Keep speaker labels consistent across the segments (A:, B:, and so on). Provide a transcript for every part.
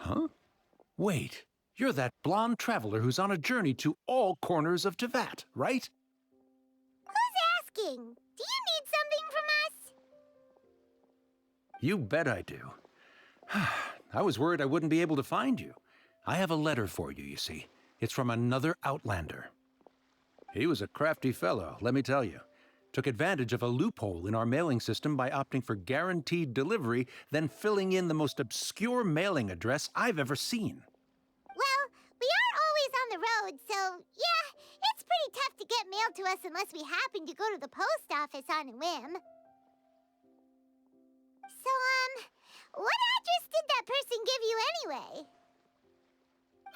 A: Huh? Wait, you're that blonde traveler who's on a journey to all corners of Teyvat, right?
B: Who's asking? Do you need something from us?
A: You bet I do. I was worried I wouldn't be able to find you. I have a letter for you, you see. It's from another Outlander. He was a crafty fellow, let me tell you. Took advantage of a loophole in our mailing system by opting for guaranteed delivery, then filling in the most obscure mailing address I've ever seen.
B: Well, we are always on the road, so yeah, it's pretty tough to get mail to us unless we happen to go to the post office on a whim. So, what address did that person give you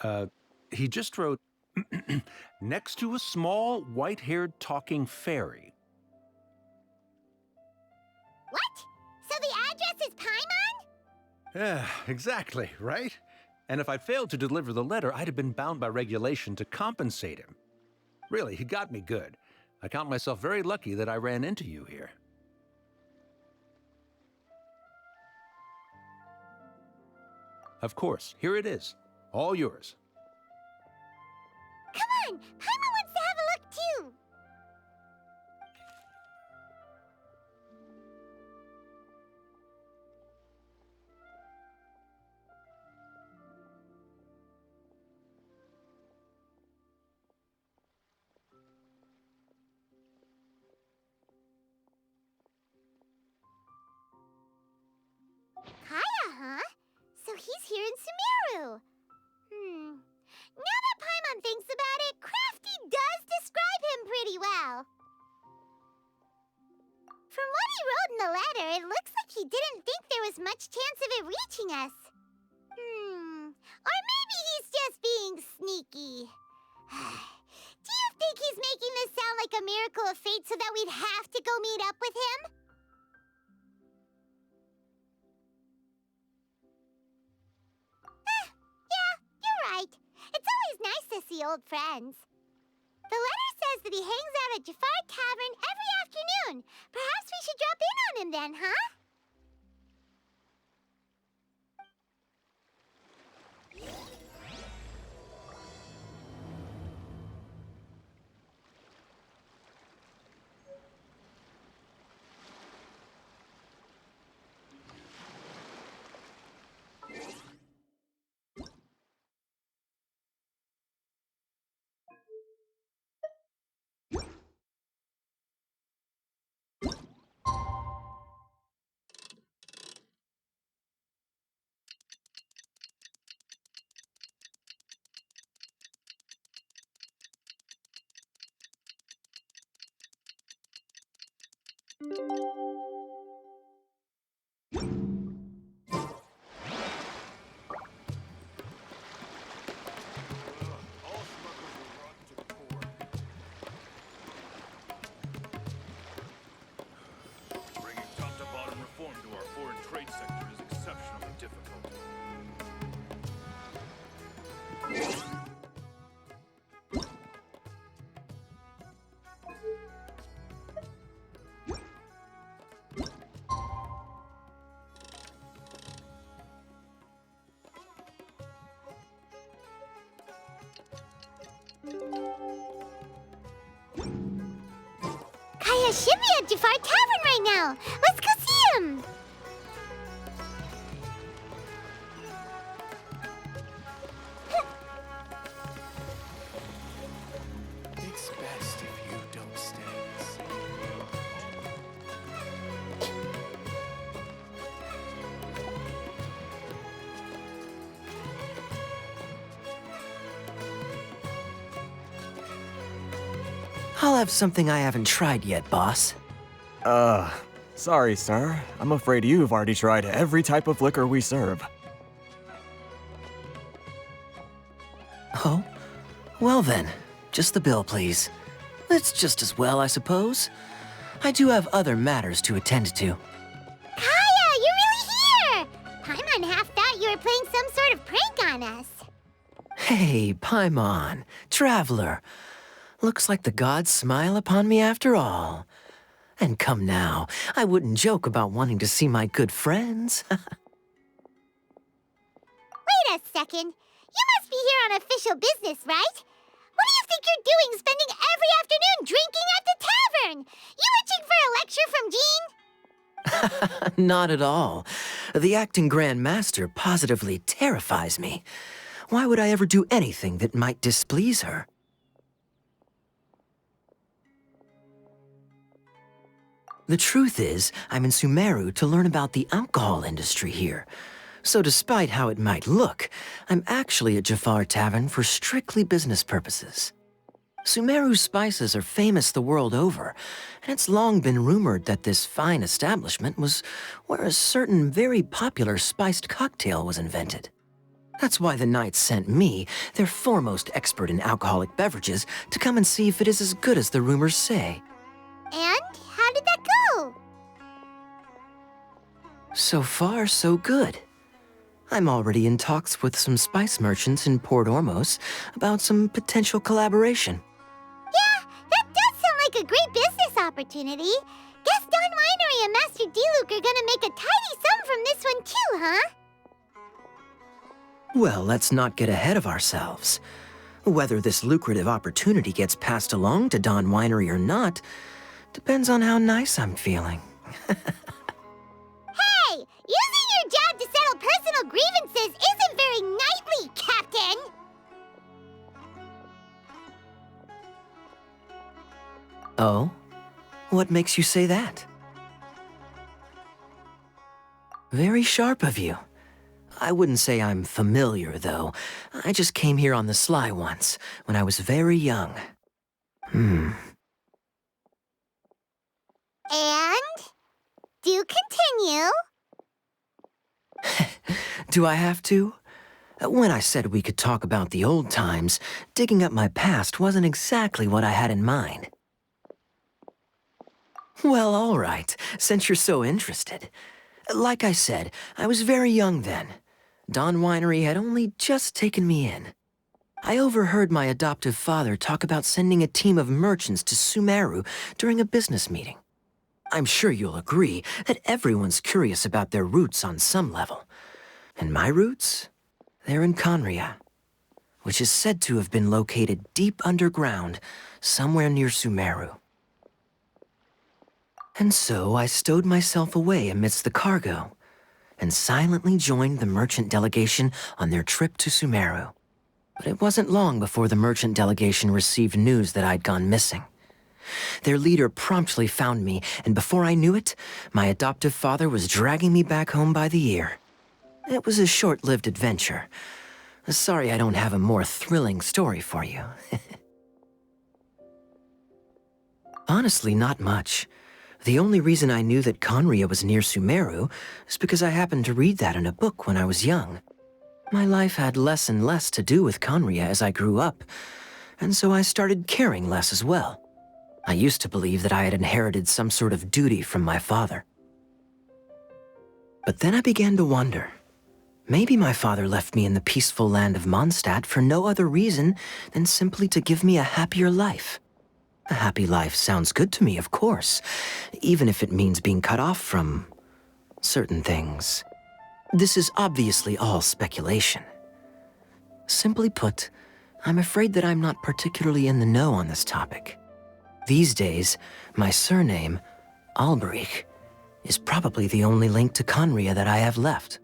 B: anyway?
A: He just wrote, next to a small, white-haired talking fairy.
B: What? So the address is Paimon?
A: Yeah, exactly, right? And if I'd failed to deliver the letter, I'd have been bound by regulation to compensate him. Really, he got me good. I count myself very lucky that I ran into you here. Of course, here it is. All yours.
B: Come on! Paimon wants to have a look too! Kaya, huh? So he's here in Sumeru. Now that Paimon thinks about it, Crafty does describe him pretty well. From what he wrote in the letter, it looks like he didn't think there was much chance of it reaching us. Or maybe he's just being sneaky. Do you think he's making this sound like a miracle of fate so that we'd have to go meet up with him? Yeah, you're right. It's always nice to see old friends. The letter says that he hangs out at Jafar Tavern every afternoon. Perhaps we should drop in on him then, huh?
C: Bringing top-to-bottom reform to our foreign trade sector is exceptionally difficult.
B: Kaya should be at Jafar Tavern right now. Let's go see him.
D: It's best if you don't stay.
E: I'll have something I haven't tried yet, boss.
D: Sorry, sir. I'm afraid you've already tried every type of liquor we serve.
E: Oh? Well then, just the bill, please. It's just as well, I suppose. I do have other matters to attend to.
B: Kaya, you're really here! Paimon half thought you were playing some sort of prank on us.
E: Hey, Paimon, traveler. Looks like the gods smile upon me after all. And come now, I wouldn't joke about wanting to see my good friends.
B: Wait a second. You must be here on official business, right? What do you think you're doing spending every afternoon drinking at the tavern? You itching for a lecture from Jean?
E: Not at all. The acting Grand Master positively terrifies me. Why would I ever do anything that might displease her? The truth is, I'm in Sumeru to learn about the alcohol industry here. So despite how it might look, I'm actually at Jafar Tavern for strictly business purposes. Sumeru spices are famous the world over, and it's long been rumored that this fine establishment was where a certain very popular spiced cocktail was invented. That's why the Knights sent me, their foremost expert in alcoholic beverages, to come and see if it is as good as the rumors say.
B: And how did that go?
E: So far, so good. I'm already in talks with some spice merchants in Port Ormos about some potential collaboration.
B: Yeah, that does sound like a great business opportunity. Guess Don Winery and Master D-Luke are gonna make a tidy sum from this one too, huh?
E: Well, let's not get ahead of ourselves. Whether this lucrative opportunity gets passed along to Don Winery or not depends on how nice I'm feeling.
B: Hey, using your job to settle personal grievances isn't very knightly, Captain!
E: Oh? What makes you say that? Very sharp of you. I wouldn't say I'm familiar, though. I just came here on the sly once, when I was very young.
B: And? Do continue.
E: Do I have to? When I said we could talk about the old times, digging up my past wasn't exactly what I had in mind. Well, all right, since you're so interested. Like I said, I was very young then. Don Winery had only just taken me in. I overheard my adoptive father talk about sending a team of merchants to Sumeru during a business meeting. I'm sure you'll agree that everyone's curious about their roots on some level. And my roots? They're in Conria, which is said to have been located deep underground, somewhere near Sumeru. And so I stowed myself away amidst the cargo, and silently joined the merchant delegation on their trip to Sumeru. But it wasn't long before the merchant delegation received news that I'd gone missing. Their leader promptly found me, and before I knew it, my adoptive father was dragging me back home by the ear. It was a short-lived adventure. Sorry I don't have a more thrilling story for you. Honestly, not much. The only reason I knew that Conria was near Sumeru is because I happened to read that in a book when I was young. My life had less and less to do with Conria as I grew up, and so I started caring less as well. I used to believe that I had inherited some sort of duty from my father. But then I began to wonder. Maybe my father left me in the peaceful land of Mondstadt for no other reason than simply to give me a happier life. A happy life sounds good to me, of course, even if it means being cut off from certain things. This is obviously all speculation. Simply put, I'm afraid that I'm not particularly in the know on this topic. These days, my surname, Alberich, is probably the only link to Conria that I have left.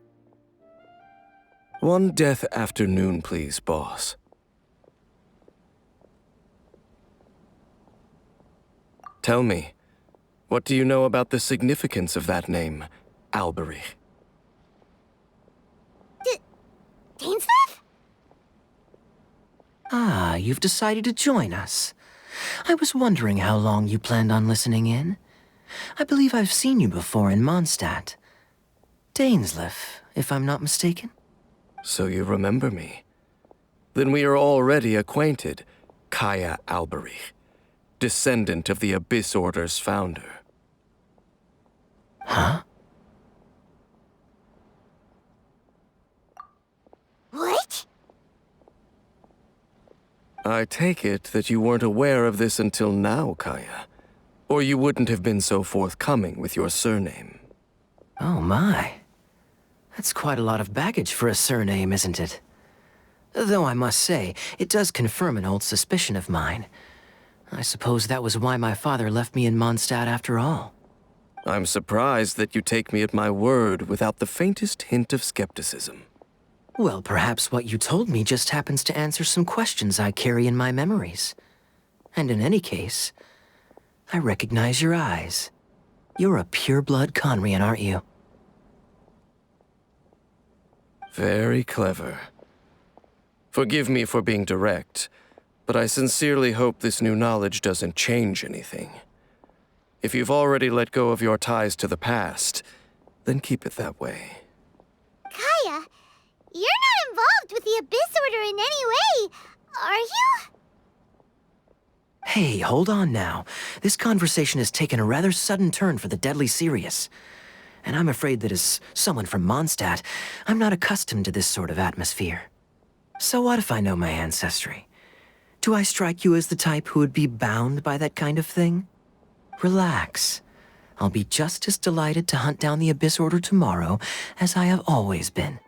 F: One death afternoon, please, boss. Tell me, what do you know about the significance of that name, Alberich?
B: Dainsleif?
E: Ah, you've decided to join us. I was wondering how long you planned on listening in. I believe I've seen you before in Mondstadt. Dainsleif, if I'm not mistaken.
F: So you remember me. Then we are already acquainted, Kaya Alberich, descendant of the Abyss Order's founder.
E: Huh?
B: What?
F: I take it that you weren't aware of this until now, Kaya. Or you wouldn't have been so forthcoming with your surname.
E: Oh my. That's quite a lot of baggage for a surname, isn't it? Though I must say, it does confirm an old suspicion of mine. I suppose that was why my father left me in Mondstadt after all.
F: I'm surprised that you take me at my word without the faintest hint of skepticism.
E: Well, perhaps what you told me just happens to answer some questions I carry in my memories. And in any case, I recognize your eyes. You're a pure-blood Conrian, aren't you?
F: Very clever. Forgive me for being direct, but I sincerely hope this new knowledge doesn't change anything. If you've already let go of your ties to the past, then keep it that way.
B: Kaya, you're not involved with the Abyss Order in any way, are you?
E: Hey, hold on now. This conversation has taken a rather sudden turn for the deadly serious. And I'm afraid that as someone from Mondstadt, I'm not accustomed to this sort of atmosphere. So what if I know my ancestry? Do I strike you as the type who would be bound by that kind of thing? Relax. I'll be just as delighted to hunt down the Abyss Order tomorrow as I have always been.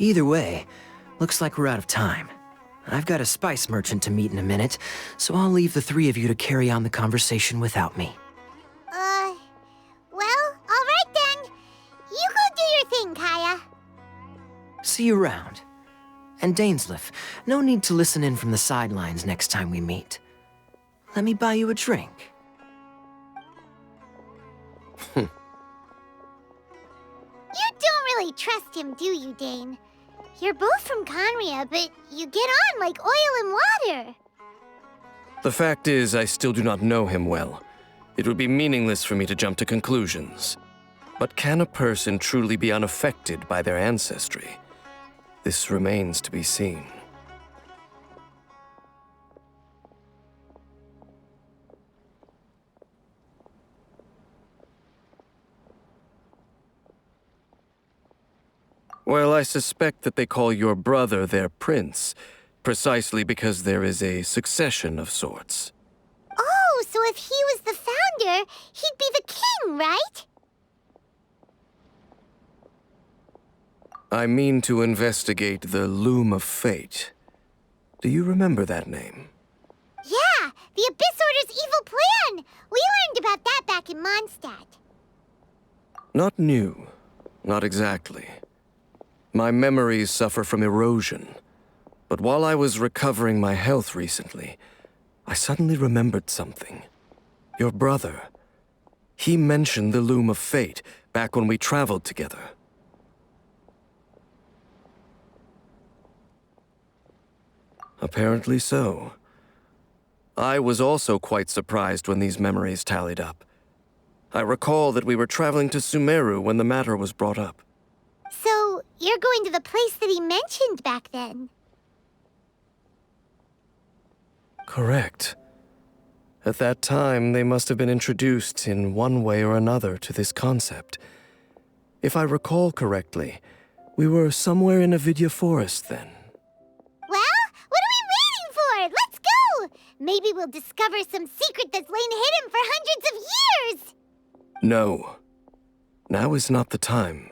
E: Either way, looks like we're out of time. I've got a spice merchant to meet in a minute, so I'll leave the three of you to carry on the conversation without me.
B: Well, all right then. You go do your thing, Kaya.
E: See you around. And Dainsleif, no need to listen in from the sidelines next time we meet. Let me buy you a drink.
B: You don't really trust him, do you, Dane? You're both from Conria, but you get on like oil and water.
F: The fact is, I still do not know him well. It would be meaningless for me to jump to conclusions. But can a person truly be unaffected by their ancestry? This remains to be seen. Well, I suspect that they call your brother their prince, precisely because there is a succession of sorts.
B: Oh, so if he was the founder, he'd be the king, right?
F: I mean to investigate the Loom of Fate. Do you remember that name?
B: Yeah, the Abyss Order's evil plan! We learned about that back in Mondstadt.
F: Not new. Not exactly. My memories suffer from erosion. But while I was recovering my health recently, I suddenly remembered something. Your brother. He mentioned the Loom of Fate back when we traveled together. Apparently so. I was also quite surprised when these memories tallied up. I recall that we were traveling to Sumeru when the matter was brought up.
B: So, you're going to the place that he mentioned back then?
F: Correct. At that time, they must have been introduced in one way or another to this concept. If I recall correctly, we were somewhere in Avidya Forest then.
B: Well, what are we waiting for? Let's go! Maybe we'll discover some secret that's lain hidden for hundreds of years!
F: No. Now is not the time.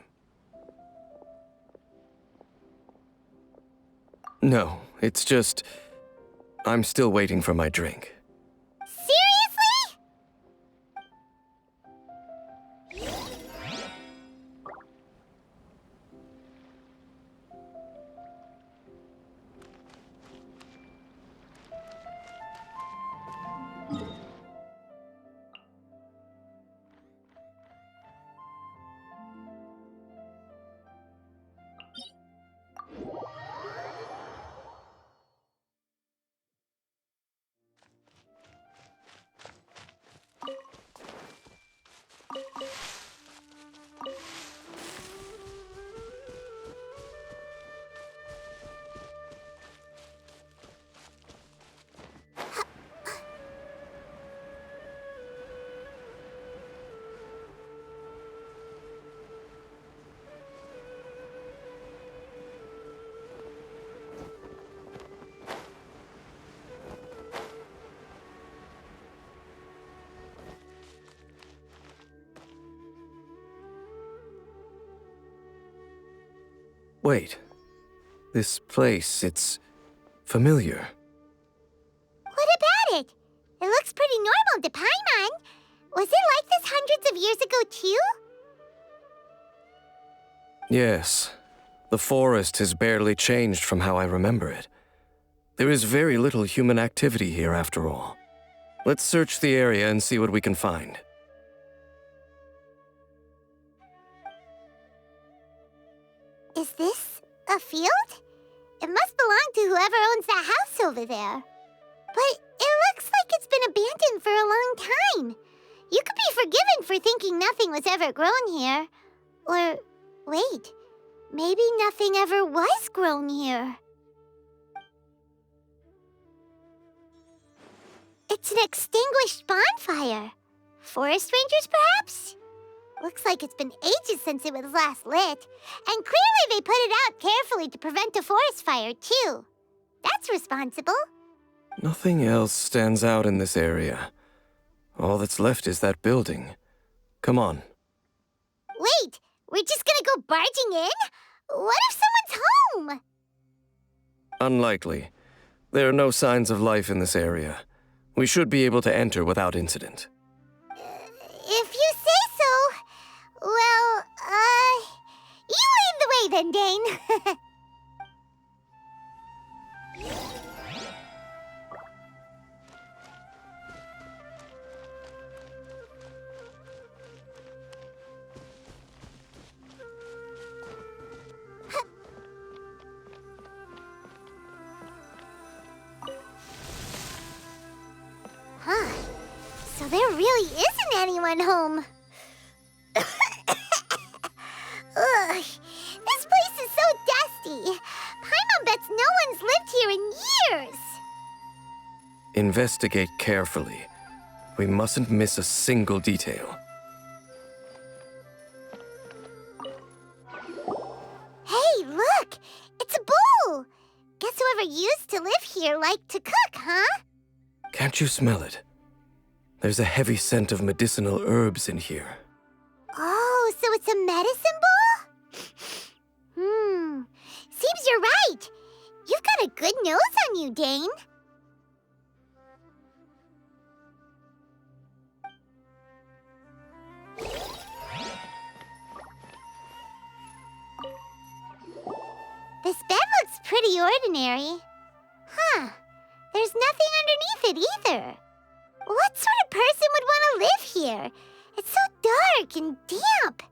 F: No, it's just... I'm still waiting for my drink.
B: Seriously?
F: Wait. This place, it's familiar.
B: What about it? It looks pretty normal to Paimon. Was it like this hundreds of years ago, too?
F: Yes. The forest has barely changed from how I remember it. There is very little human activity here, after all. Let's search the area and see what we can find.
B: Is this a field? It must belong to whoever owns that house over there. But it looks like it's been abandoned for a long time. You could be forgiven for thinking nothing was ever grown here. Or, wait, maybe nothing ever was grown here. It's an extinguished bonfire. Forest rangers, perhaps? Looks like it's been ages since it was last lit. And clearly they put it out carefully to prevent a forest fire, too. That's responsible.
F: Nothing else stands out in this area. All that's left is that building. Come on.
B: Wait, we're just gonna go barging in? What if someone's home?
F: Unlikely. There are no signs of life in this area. We should be able to enter without incident.
B: If you say so. Well, you lead the way then, Dane. Huh. So there really isn't anyone home. Ugh, this place is so dusty. Paimon bets no one's lived here in years.
F: Investigate carefully. We mustn't miss a single detail.
B: Hey, look! It's a bull! Guess whoever used to live here liked to cook, huh?
F: Can't you smell it? There's a heavy scent of medicinal herbs in here.
B: Oh, so it's a medicine bull? Seems you're right. You've got a good nose on you, Dane. This bed looks pretty ordinary. Huh. There's nothing underneath it either. What sort of person would want to live here? It's so dark and damp.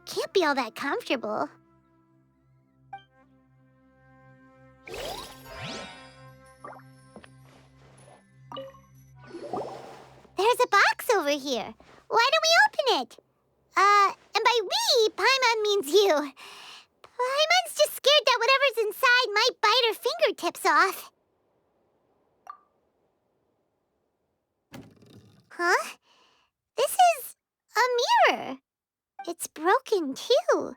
B: Can't be all that comfortable. There's a box over here. Why don't we open it? And by we, Paimon means you. Paimon's just scared that whatever's inside might bite her fingertips off. Huh? This is a mirror. It's broken, too.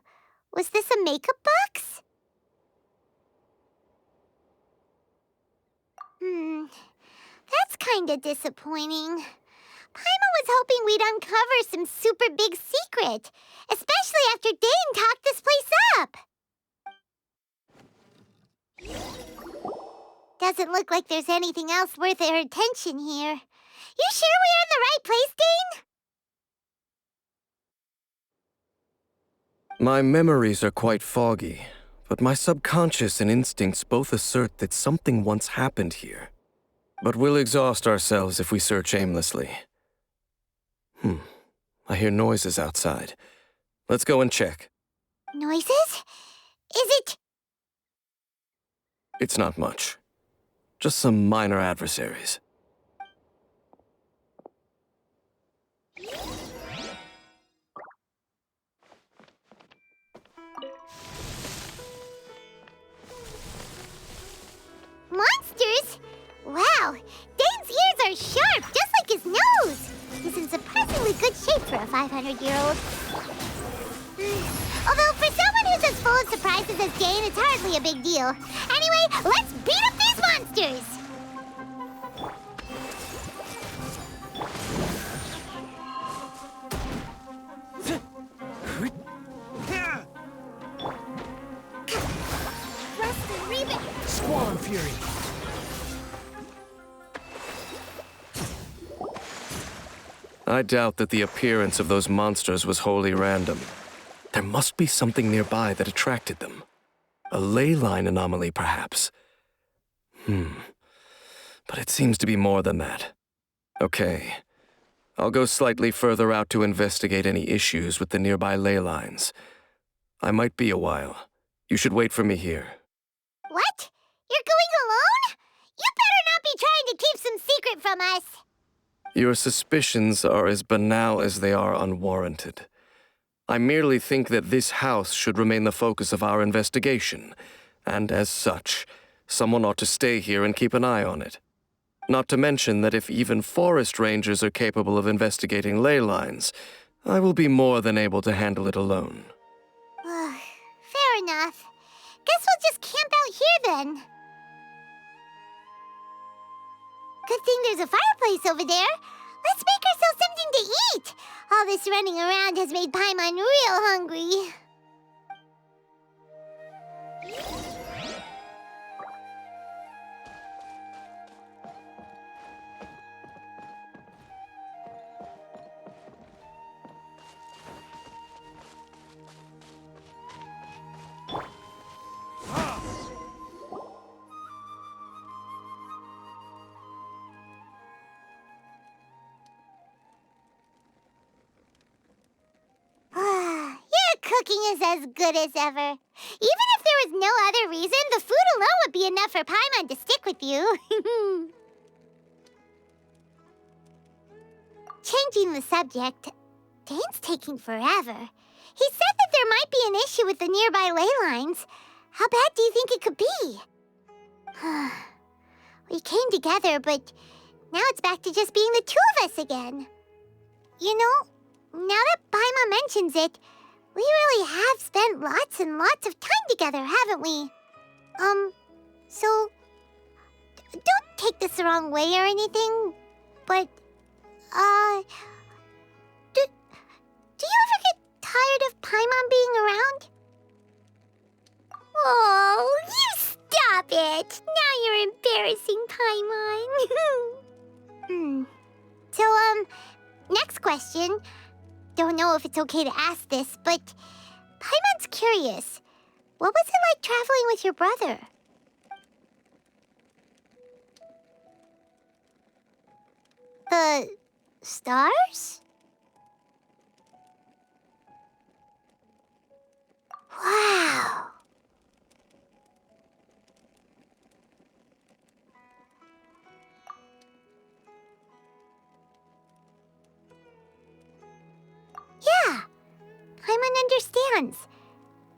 B: Was this a makeup box? That's kinda disappointing. Paimon was hoping we'd uncover some super big secret, especially after Dane talked this place up. Doesn't look like there's anything else worth our attention here. You sure we're in the right place, Dane?
F: My memories are quite foggy, but my subconscious and instincts both assert that something once happened here. But we'll exhaust ourselves if we search aimlessly. I hear noises outside. Let's go and check.
B: Noises? Is it...
F: It's not much. Just some minor adversaries.
B: Monsters? Wow, Dane's ears are sharp, just like his nose. He's in surprisingly good shape for a 500-year-old. Although for someone who's as full of surprises as Dane, it's hardly a big deal. Anyway, let's beat up these monsters!
F: I doubt that the appearance of those monsters was wholly random. There must be something nearby that attracted them. A ley line anomaly, perhaps. But it seems to be more than that. Okay. I'll go slightly further out to investigate any issues with the nearby ley lines. I might be a while. You should wait for me here.
B: What? You're going alone? You better not be trying to keep some secret from us.
F: Your suspicions are as banal as they are unwarranted. I merely think that this house should remain the focus of our investigation, and as such, someone ought to stay here and keep an eye on it. Not to mention that if even forest rangers are capable of investigating ley lines, I will be more than able to handle it alone.
B: Fair enough. Guess we'll just camp out here then. Good thing there's a fireplace over there. Let's make ourselves something to eat. All this running around has made Paimon real hungry. Cooking is as good as ever. Even if there was no other reason, the food alone would be enough for Paimon to stick with you. Changing the subject, Dane's taking forever. He said that there might be an issue with the nearby ley lines. How bad do you think it could be? We came together, but now it's back to just being the two of us again. You know, now that Paimon mentions it, we really have spent lots and lots of time together, haven't we? So, don't take this the wrong way or anything, but, do you ever get tired of Paimon being around? Oh, you stop it! Now you're embarrassing Paimon. So, next question. Don't know if it's okay to ask this, but Paimon's curious. What was it like traveling with your brother? The stars? Wow. Yeah, Paimon understands.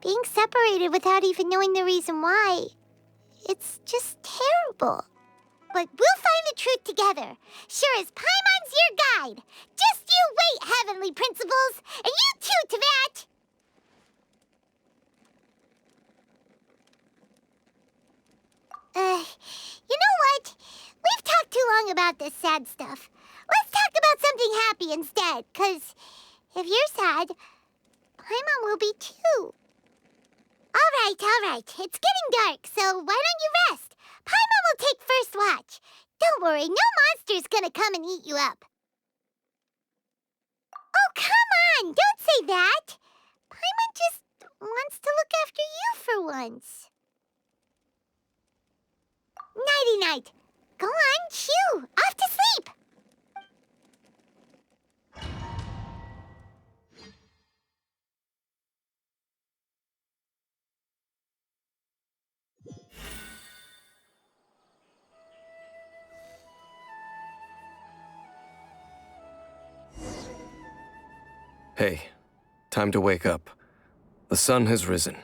B: Being separated without even knowing the reason why, it's just terrible. But we'll find the truth together. Sure as Paimon's your guide. Just you wait, Heavenly Principles, and you too, Teyvat! You know what? We've talked too long about this sad stuff. Let's talk about something happy instead, 'cause if you're sad, Paimon will be too. All right. It's getting dark, so why don't you rest? Paimon will take first watch. Don't worry, no monster's gonna come and eat you up. Oh, come on! Don't say that! Paimon just wants to look after you for once. Nighty-night. Go on, chew. Off to sleep.
F: Hey, time to wake up. The sun has risen.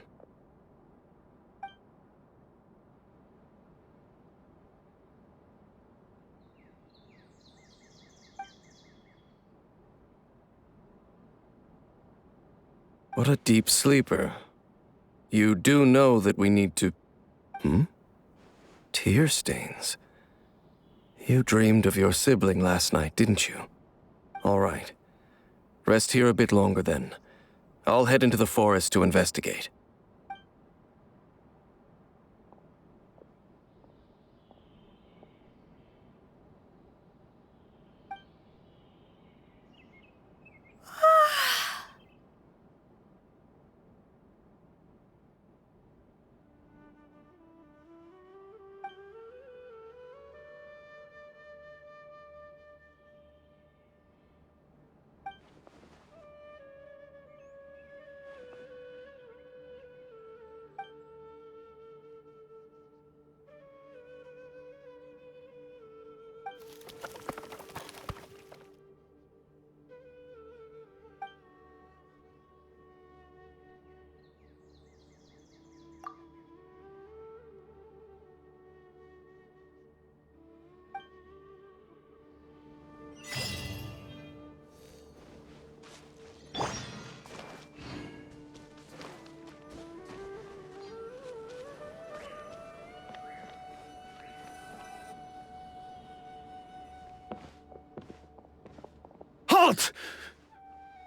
F: What a deep sleeper. You do know that we need to... Tear stains. You dreamed of your sibling last night, didn't you? All right. Rest here a bit longer then. I'll head into the forest to investigate.
E: Geralt,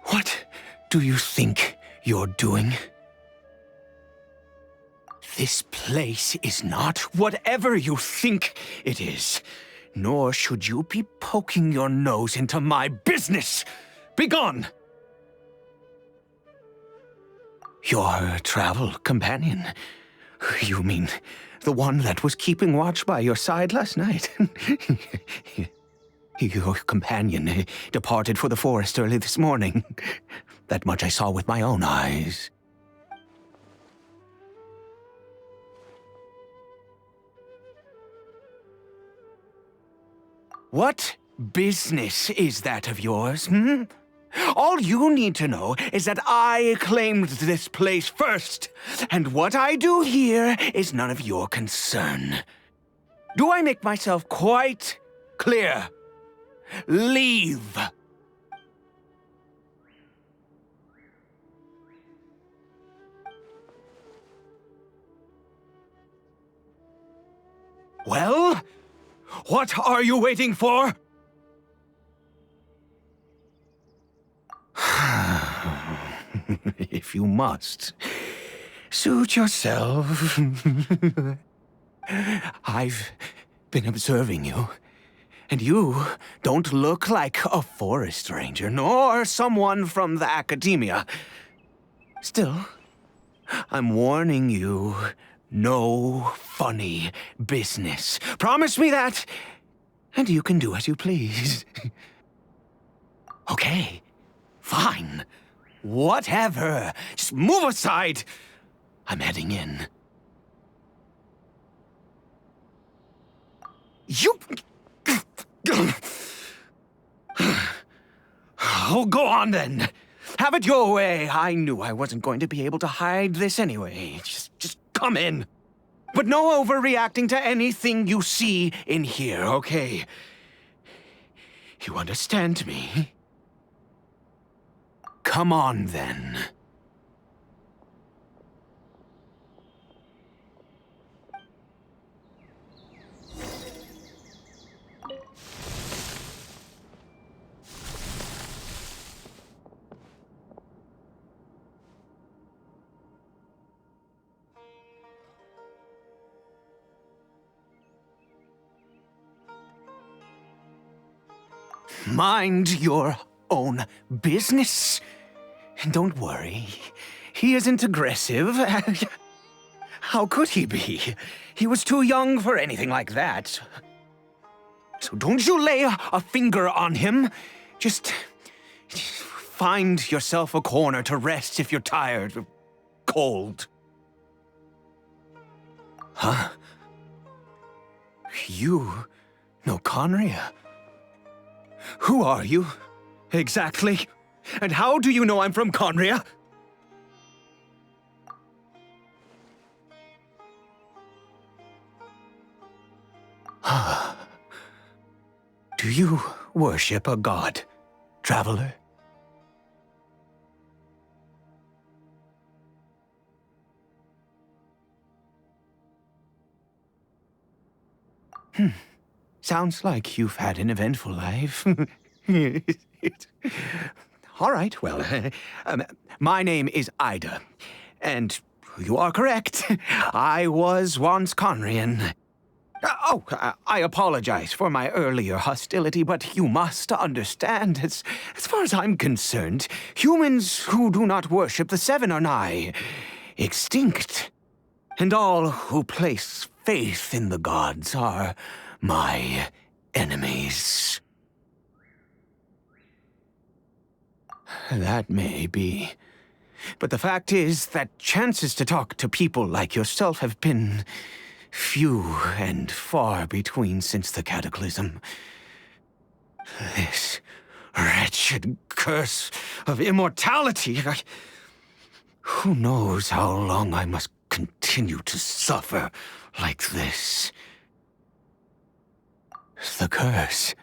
E: what do you think you're doing? This place is not whatever you think it is, nor should you be poking your nose into my business. Begone! Your travel companion? You mean the one that was keeping watch by your side last night? Your companion departed for the forest early this morning. That much I saw with my own eyes. What business is that of yours, hmm? All you need to know is that I claimed this place first, and what I do here is none of your concern. Do I make myself quite clear? Leave! Well, what are you waiting for? If you must, suit yourself. I've been observing you, and you don't look like a forest ranger, nor someone from the academia. Still, I'm warning you, no funny business. Promise me that, and you can do as you please. Okay, fine. Whatever. Just move aside. I'm heading in. You... Oh, go on then. Have it your way. I knew I wasn't going to be able to hide this anyway. Just come in. But no overreacting to anything you see in here, okay? You understand me? Come on, then. Mind your own business. Don't worry. He isn't aggressive. How could he be? He was too young for anything like that. So don't you lay a finger on him. Just find yourself a corner to rest if you're tired or cold. Huh? You know Conria? Who are you, exactly? And how do you know I'm from Conria? Do you worship a god, traveler? Sounds like you've had an eventful life. All right, well, my name is Ida, and you are correct. I was once Conrian. I apologize for my earlier hostility, but you must understand, as far as I'm concerned, humans who do not worship the Seven are nigh extinct, and all who place faith in the gods are my enemies. That may be. But the fact is that chances to talk to people like yourself have been few and far between since the cataclysm. This wretched curse of immortality. Who knows how long I must continue to suffer like this? The curse.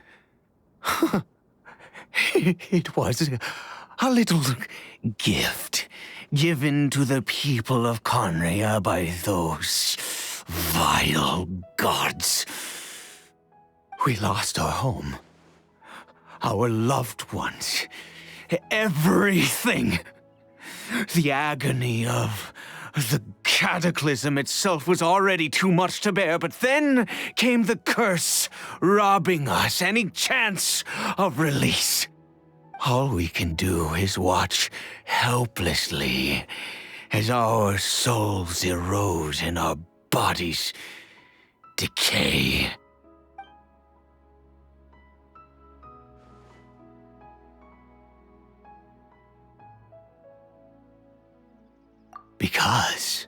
E: It was a little gift given to the people of Conria by those vile gods. We lost our home,
G: our loved ones, everything. The agony of the cataclysm itself was already too much to bear, but then came the curse, robbing us any chance of release. All we can do is watch helplessly as our souls erode and our bodies decay. Because,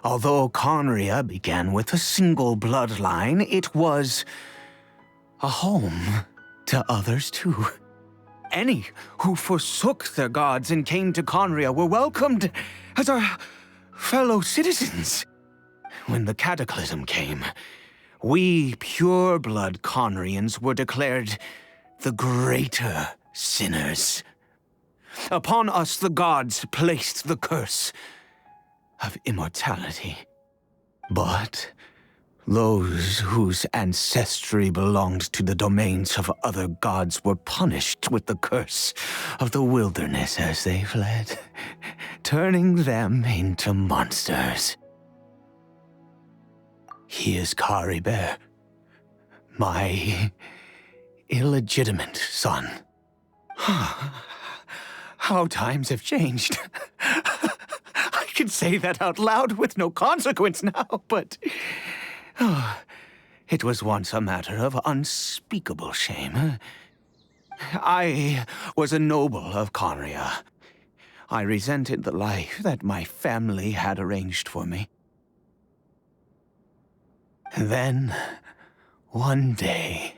G: although Conria began with a single bloodline, it was a home to others too. Any who forsook their gods and came to Conria were welcomed as our fellow citizens. When the cataclysm came, we pure-blood Conrians were declared the greater sinners. Upon us the gods placed the curse of immortality. But those whose ancestry belonged to the domains of other gods were punished with the curse of the wilderness as they fled, turning them into monsters. He is Caribert, my illegitimate son. How times have changed. I can say that out loud with no consequence now, but it was once a matter of unspeakable shame. I was a noble of Conria. I resented the life that my family had arranged for me. Then, one day,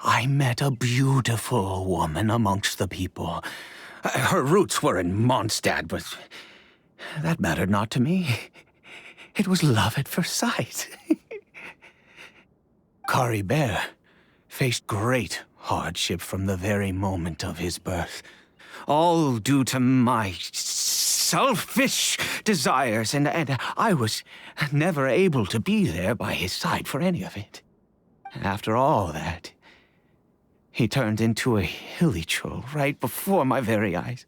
G: I met a beautiful woman amongst the people. Her roots were in Mondstadt, but that mattered not to me. It was love at first sight. Caribert faced great hardship from the very moment of his birth, all due to my selfish desires, and I was never able to be there by his side for any of it. After all that, he turned into a hilly troll right before my very eyes.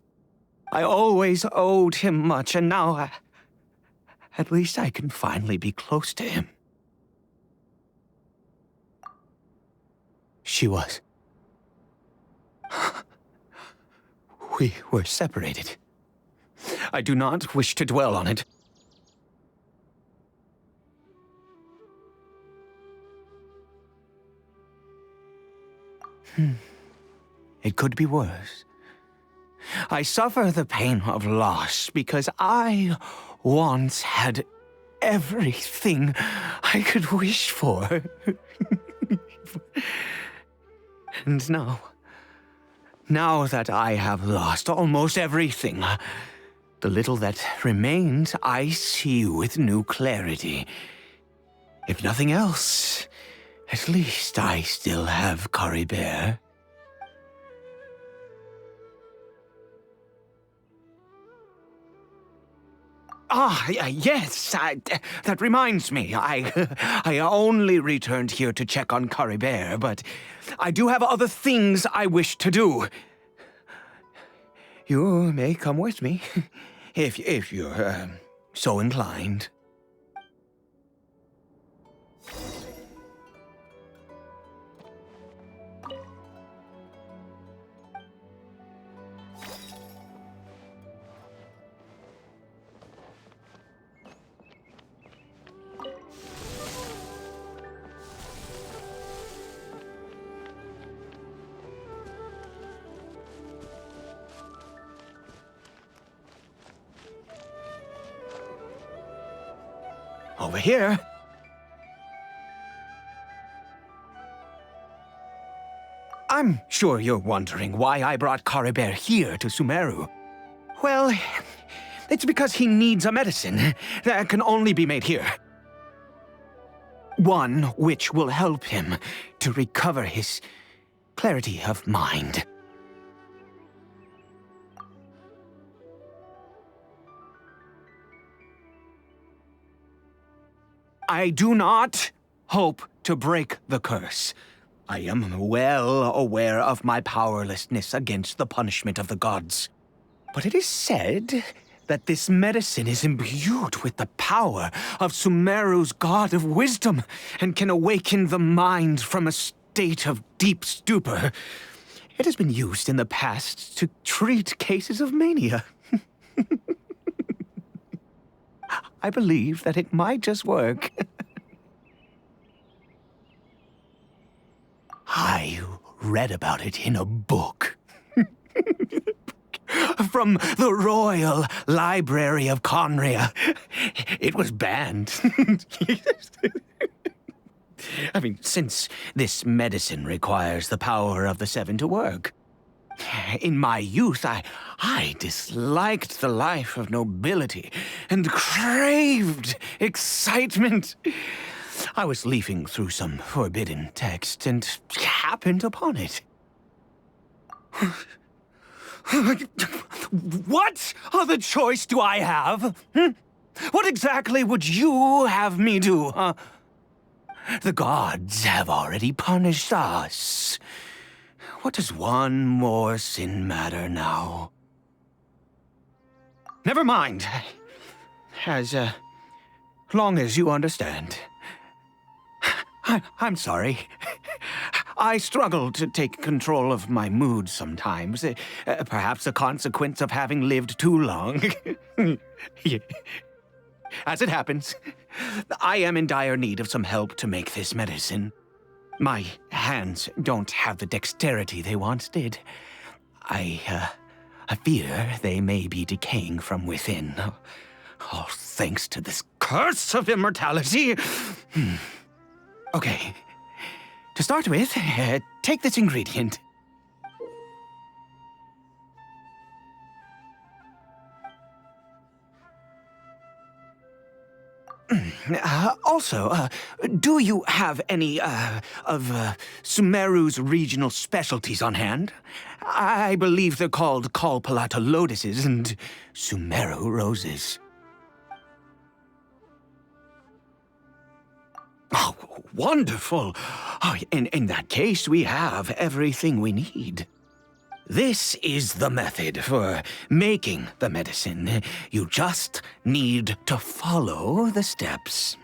G: I always owed him much, and now at least I can finally be close to him. She was. We were separated. I do not wish to dwell on it. It could be worse. I suffer the pain of loss because I once had everything I could wish for. And now that I have lost almost everything, the little that remains I see with new clarity. If nothing else, at least I still have Caribert. Yes, that reminds me. I only returned here to check on Caribert, but I do have other things I wish to do. You may come with me, if you're so inclined. Over here. I'm sure you're wondering why I brought Caribert here to Sumeru. Well, it's because he needs a medicine that can only be made here. One which will help him to recover his clarity of mind. I do not hope to break the curse. I am well aware of my powerlessness against the punishment of the gods. But it is said that this medicine is imbued with the power of Sumeru's god of wisdom and can awaken the mind from a state of deep stupor. It has been used in the past to treat cases of mania. I believe that it might just work. I read about it in a book. From the Royal Library of Conria. It was banned. I mean, since this medicine requires the power of the seven to work. In my youth, I disliked the life of nobility and craved excitement. I was leafing through some forbidden text and happened upon it. What other choice do I have? What exactly would you have me do, huh? The gods have already punished us. What does one more sin matter now? Never mind. As long as you understand. I'm sorry. I struggle to take control of my mood sometimes. Perhaps a consequence of having lived too long. As it happens, I am in dire need of some help to make this medicine. My hands don't have the dexterity they once did. I fear they may be decaying from within. Oh, thanks to this curse of immortality. Okay. To start with, take this ingredient. Also, do you have any, of Sumeru's regional specialties on hand? I believe they're called Kalpalata lotuses and Sumeru roses. Oh, wonderful! Oh, in that case, we have everything we need. This is the method for making the medicine. You just need to follow the steps.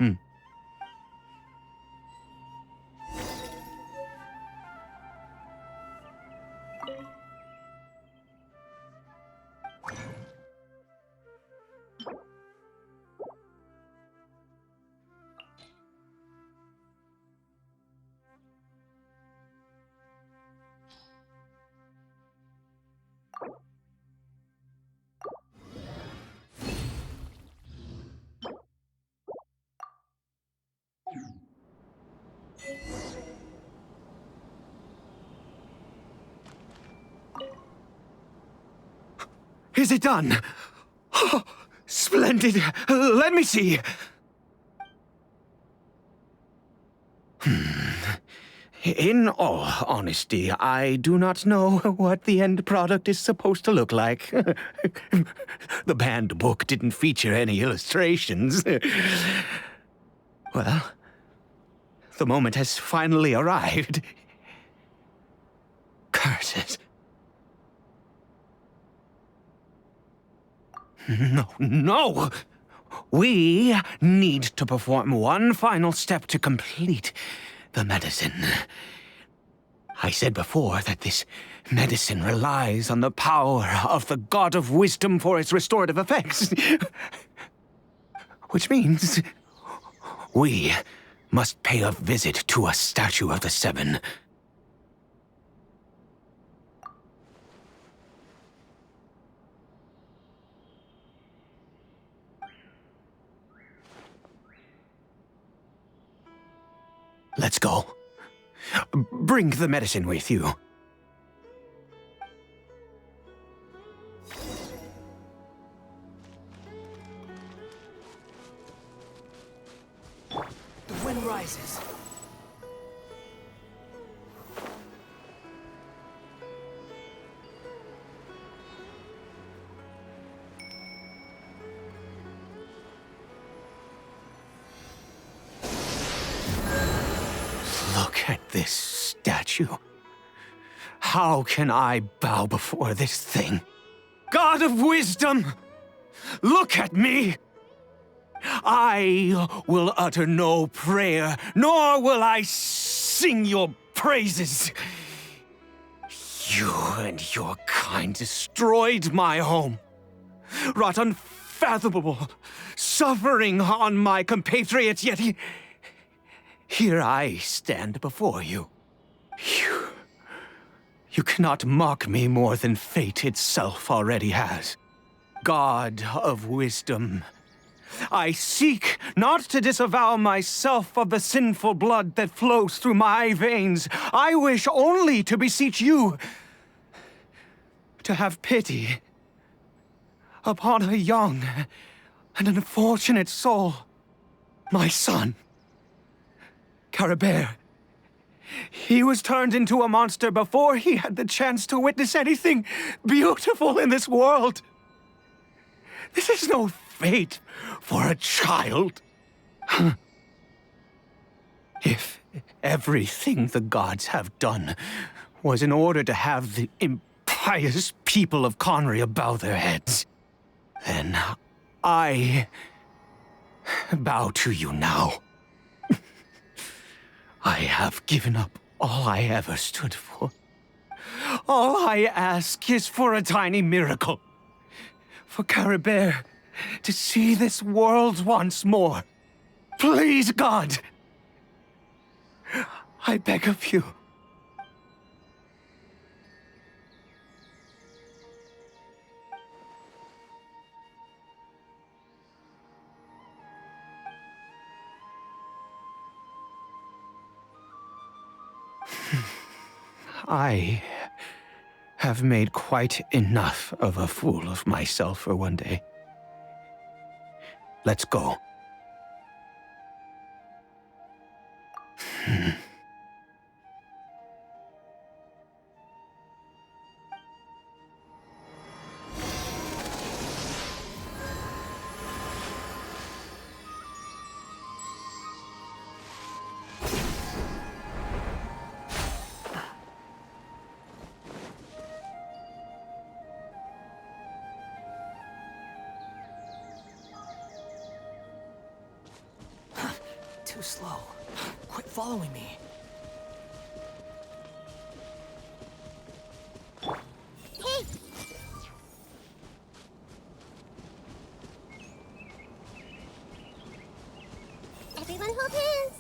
G: Is it done? Oh, splendid. Let me see. In all honesty, I do not know what the end product is supposed to look like. The banned book didn't feature any illustrations. Well, the moment has finally arrived. Curses. No! We need to perform one final step to complete the medicine. I said before that this medicine relies on the power of the god of wisdom for its restorative effects. Which means we must pay a visit to a statue of the seven. Let's go. Bring the medicine with you.
E: The wind rises.
G: Look at this statue. How can I bow before this thing? God of wisdom, look at me! I will utter no prayer, nor will I sing your praises. You and your kind destroyed my home, wrought unfathomable suffering on my compatriots, yet here I stand before you. You cannot mock me more than fate itself already has. God of wisdom, I seek not to disavow myself of the sinful blood that flows through my veins. I wish only to beseech you to have pity upon a young and unfortunate soul, my son, Caribert. He was turned into a monster before he had the chance to witness anything beautiful in this world. This is no fate for a child. If everything the gods have done was in order to have the impious people of Conria bow their heads, then I bow to you now. I have given up all I ever stood for. All I ask is for a tiny miracle. For Caribert to see this world once more. Please, God! I beg of you. I have made quite enough of a fool of myself for one day. Let's go.
E: Too slow. Quit following me.
B: Hey! Everyone hold hands!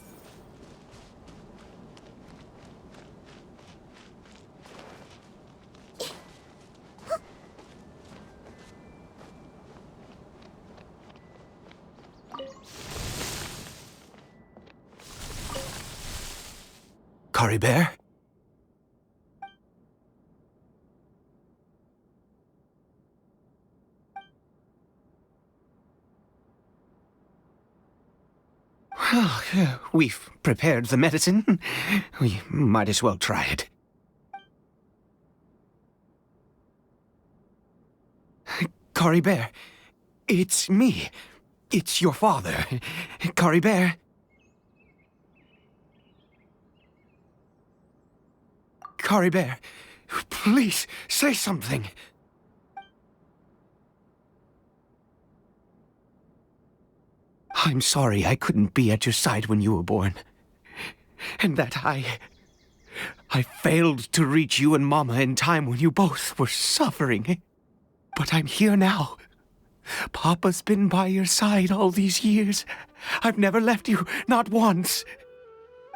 G: Caribert? Well, we've prepared the medicine. We might as well try it. Caribert, it's me. It's your father. Caribert. Caribert, please, say something. I'm sorry I couldn't be at your side when you were born. And that I failed to reach you and Mama in time when you both were suffering. But I'm here now. Papa's been by your side all these years. I've never left you, not once.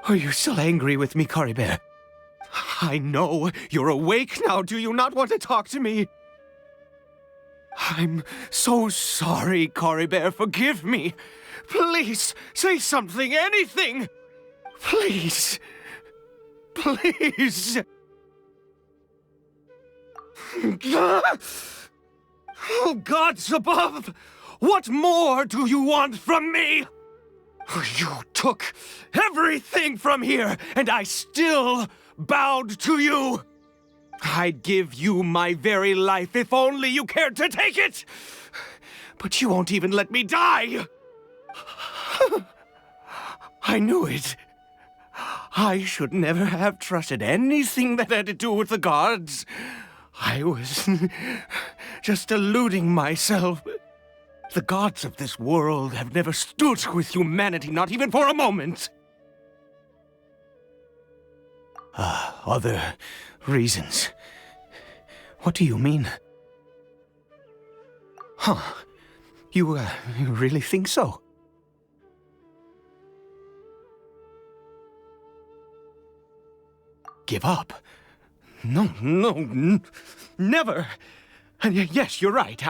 G: Are you still angry with me, Caribert? I know you're awake now. Do you not want to talk to me? I'm so sorry, Caribert. Forgive me. Please, say something, anything. Please. Please. Oh, gods above! What more do you want from me? You took everything from here, and I still bowed to you. I'd give you my very life if only you cared to take it. But you won't even let me die. I knew it. I should never have trusted anything that had to do with the gods. I was just deluding myself. The gods of this world have never stood with humanity, not even for a moment. Other reasons. What do you mean? Huh. You really think so? Give up? No, never. Yes, you're right.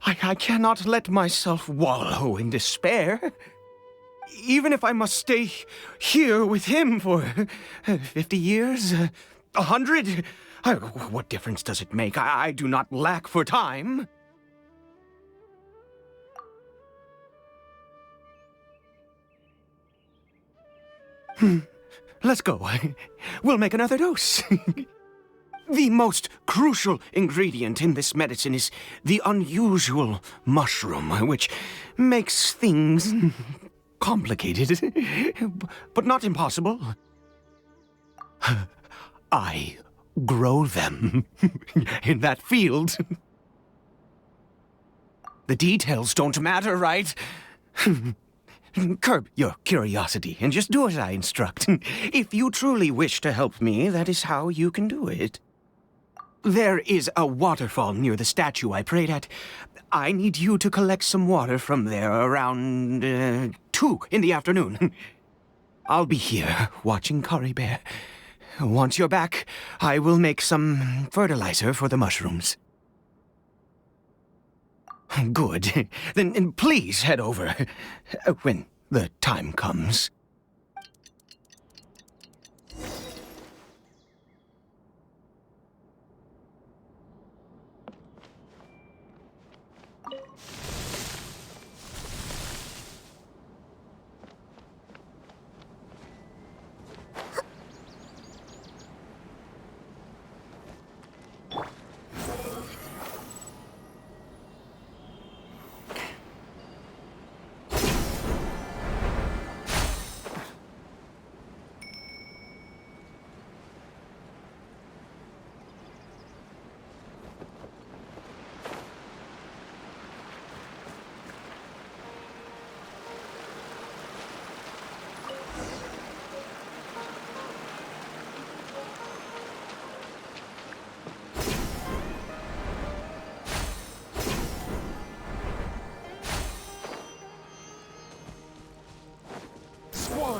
G: I cannot let myself wallow in despair. Even if I must stay here with him for 50 years, 100, what difference does it make? I do not lack for time. Let's go. We'll make another dose. The most crucial ingredient in this medicine is the unusual mushroom, which makes things complicated, but not impossible. I grow them in that field. The details don't matter, right? Curb your curiosity and just do as I instruct. If you truly wish to help me, that is how you can do it. There is a waterfall near the statue I prayed at. I need you to collect some water from there around 2 in the afternoon. I'll be here watching Karibert. Once you're back, I will make some fertilizer for the mushrooms. Good. Then please head over when the time comes.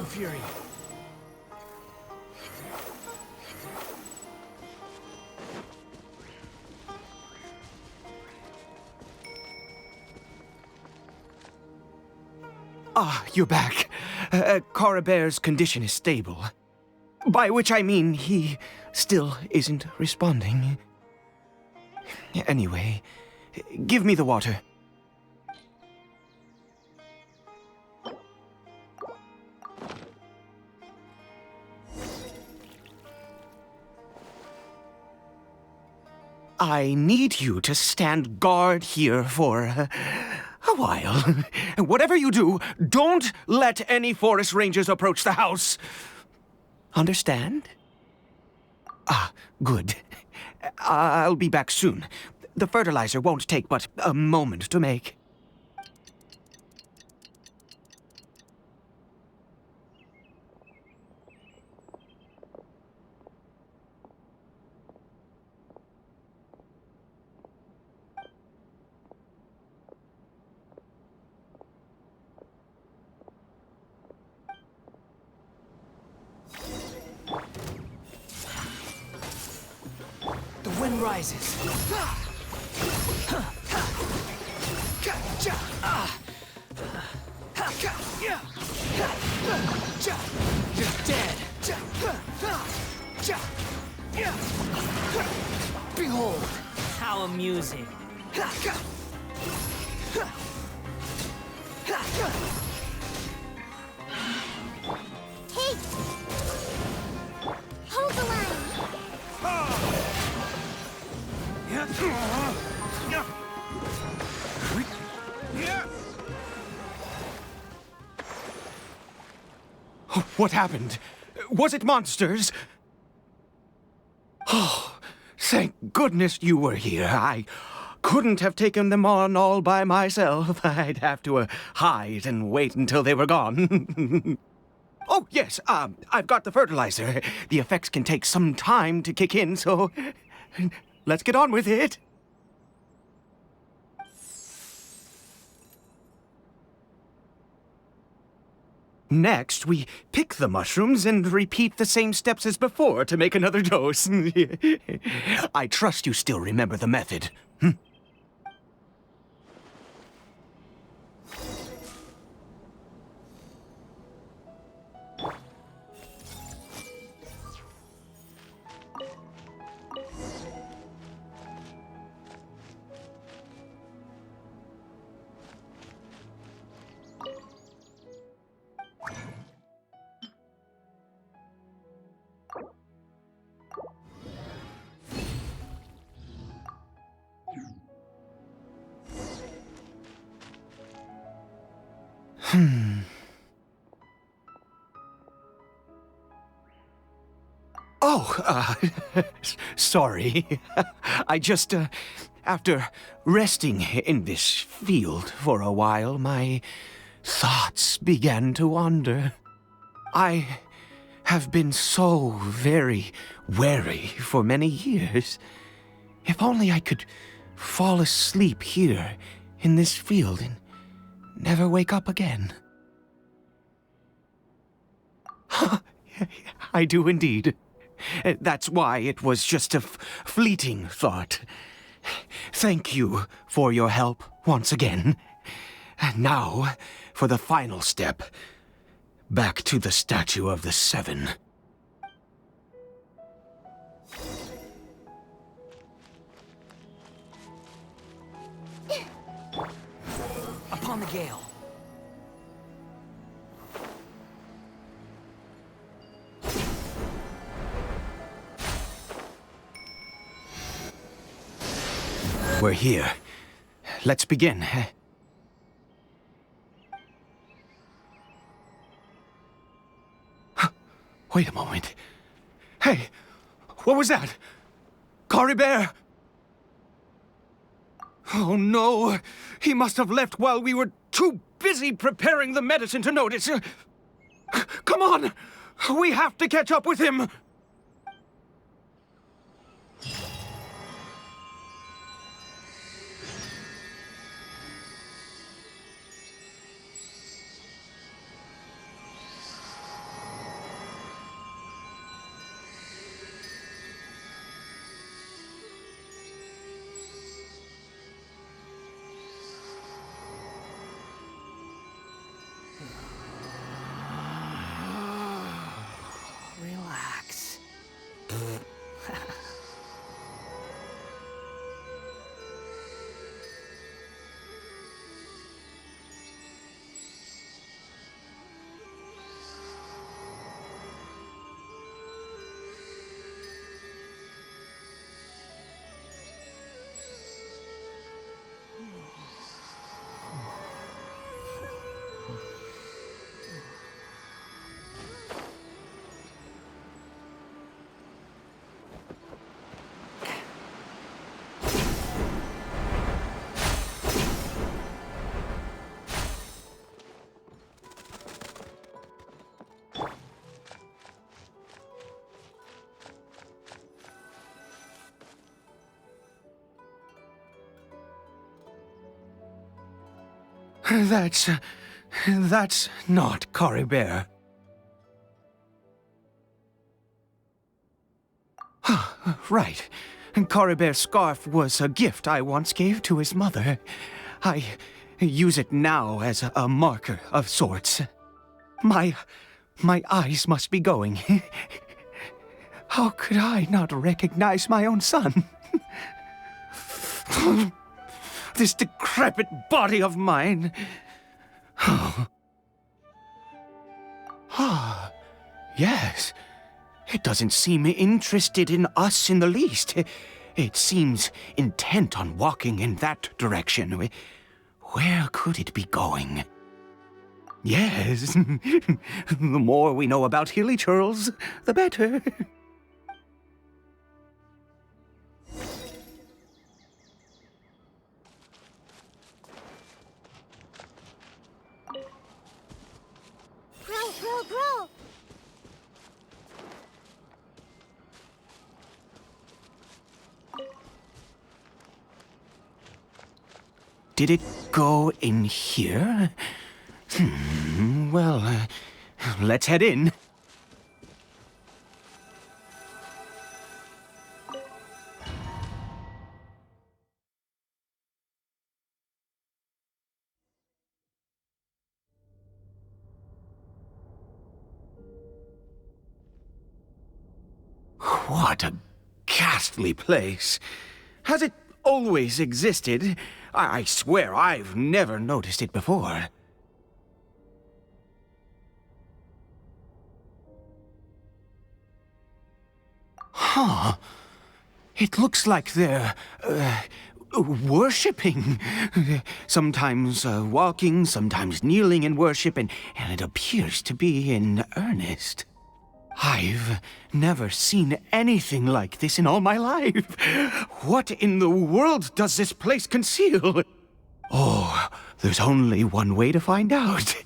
G: Fury. Ah, you're back. Caribert's condition is stable. By which I mean he still isn't responding. Anyway, give me the water. I need you to stand guard here for a while. Whatever you do, don't let any forest rangers approach the house. Understand? Ah, good. I'll be back soon. The fertilizer won't take but a moment to make.
E: The wind rises. You're dead. Behold, how amusing.
B: Hey! Hold the line!
G: What happened? Was it monsters? Oh, thank goodness you were here. I couldn't have taken them on all by myself. I'd have to hide and wait until they were gone. Oh, yes, I've got the fertilizer. The effects can take some time to kick in, so let's get on with it. Next, we pick the mushrooms and repeat the same steps as before to make another dose. I trust you still remember the method. Oh, sorry. I just, after resting in this field for a while, my thoughts began to wander. I have been so very wary for many years. If only I could fall asleep here in this field and never wake up again. I do indeed. That's why it was just a fleeting thought. Thank you for your help once again. And now, for the final step. Back to the Statue of the Seven.
E: Upon the gale.
G: We're here. Let's begin. Wait a moment. Hey, what was that? Caribert? Oh no, he must have left while we were too busy preparing the medicine to notice. Come on, we have to catch up with him.
E: Relax.
G: That's not Caribert. Right. Caribert's scarf was a gift I once gave to his mother. I use it now as a marker of sorts. My eyes must be going. How could I not recognize my own son? This decrepit body of mine. Yes. It doesn't seem interested in us in the least. It seems intent on walking in that direction. Where could it be going? Yes. The more we know about hilly churls, the better.
B: Grow.
G: Did it go in here? Well, let's head in. What a ghastly place. Has it always existed? I swear I've never noticed it before. Huh. It looks like they're, worshipping. Sometimes walking, sometimes kneeling in worship, and it appears to be in earnest. I've never seen anything like this in all my life. What in the world does this place conceal? Oh, there's only one way to find out.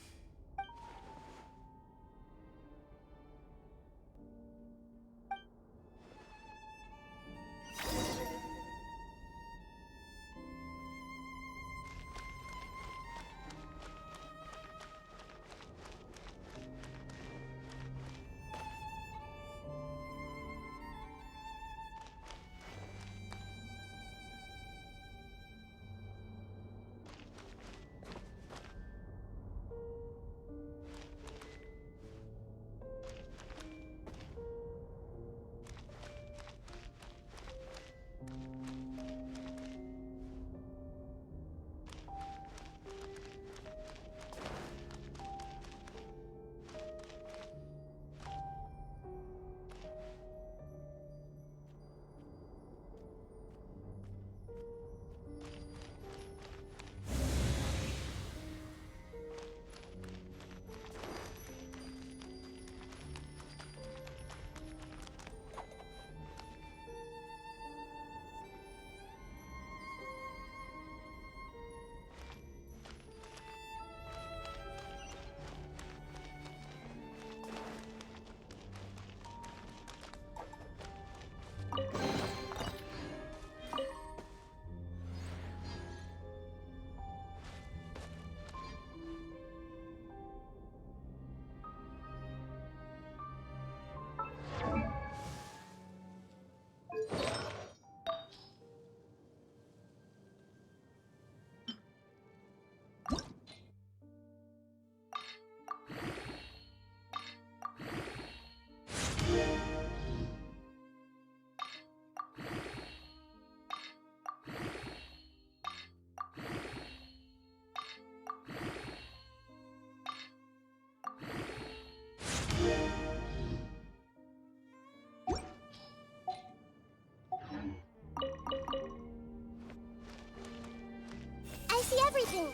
B: I see everything.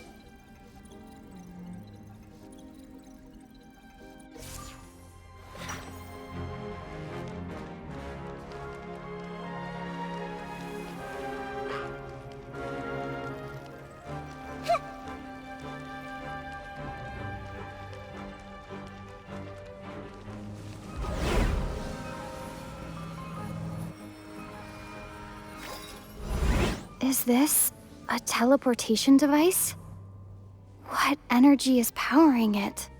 H: Is this a teleportation device? What energy is powering it?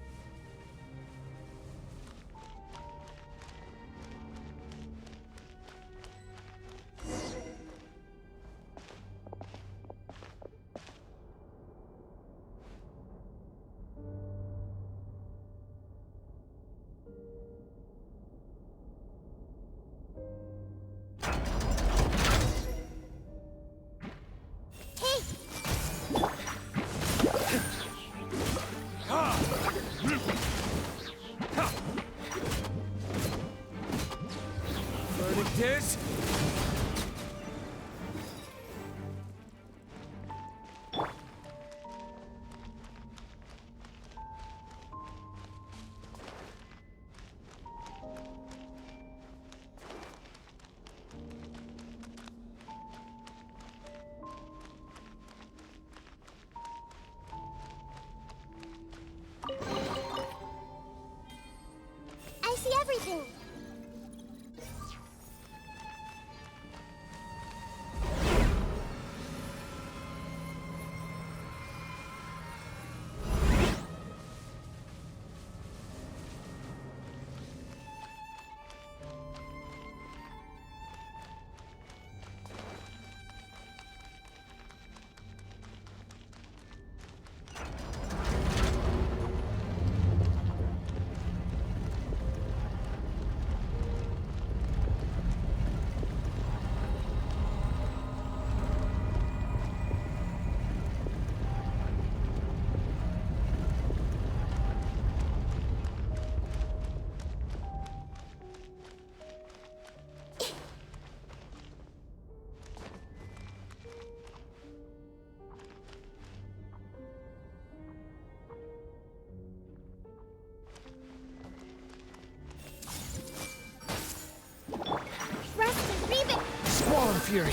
I: Fury.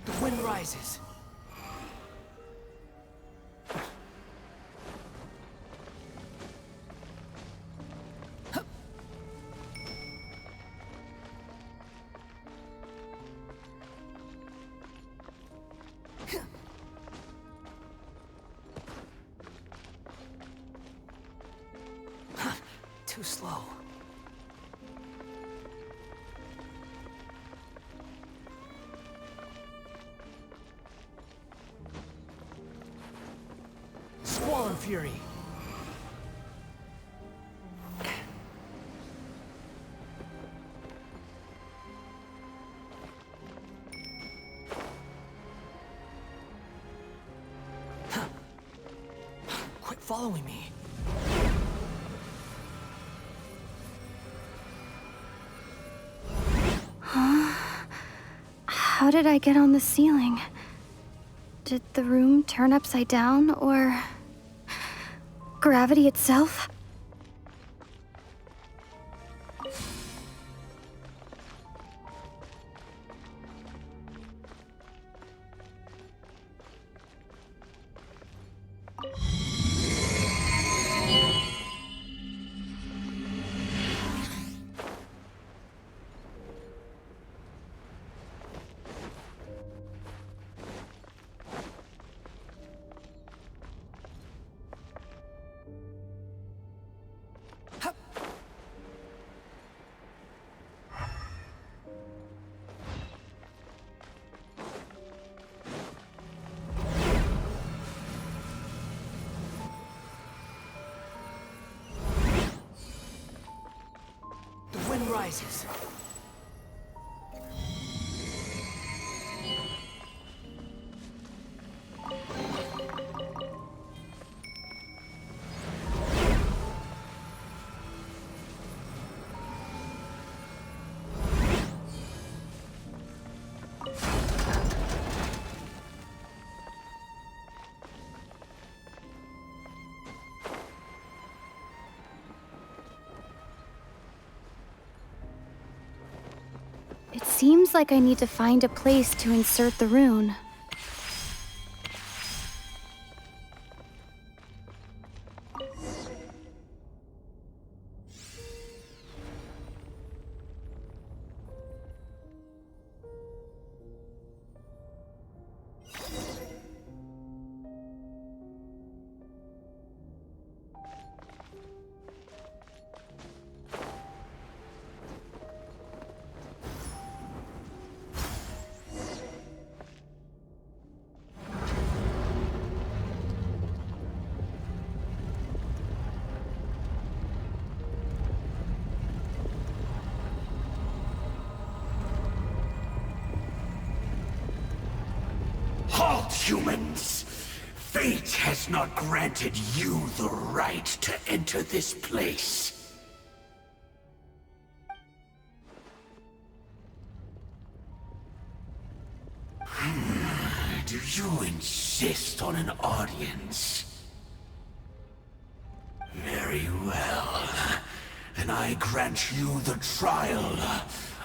I: The wind rises. Too slow. Squall and Fury. Quit following me.
H: How did I get on the ceiling? Did the room turn upside down, or gravity itself?
I: The wind rises.
H: It seems like I need to find a place to insert the rune.
G: Halt, humans! Fate has not granted you the right to enter this place. Do you insist on an audience? Very well. Then I grant you the trial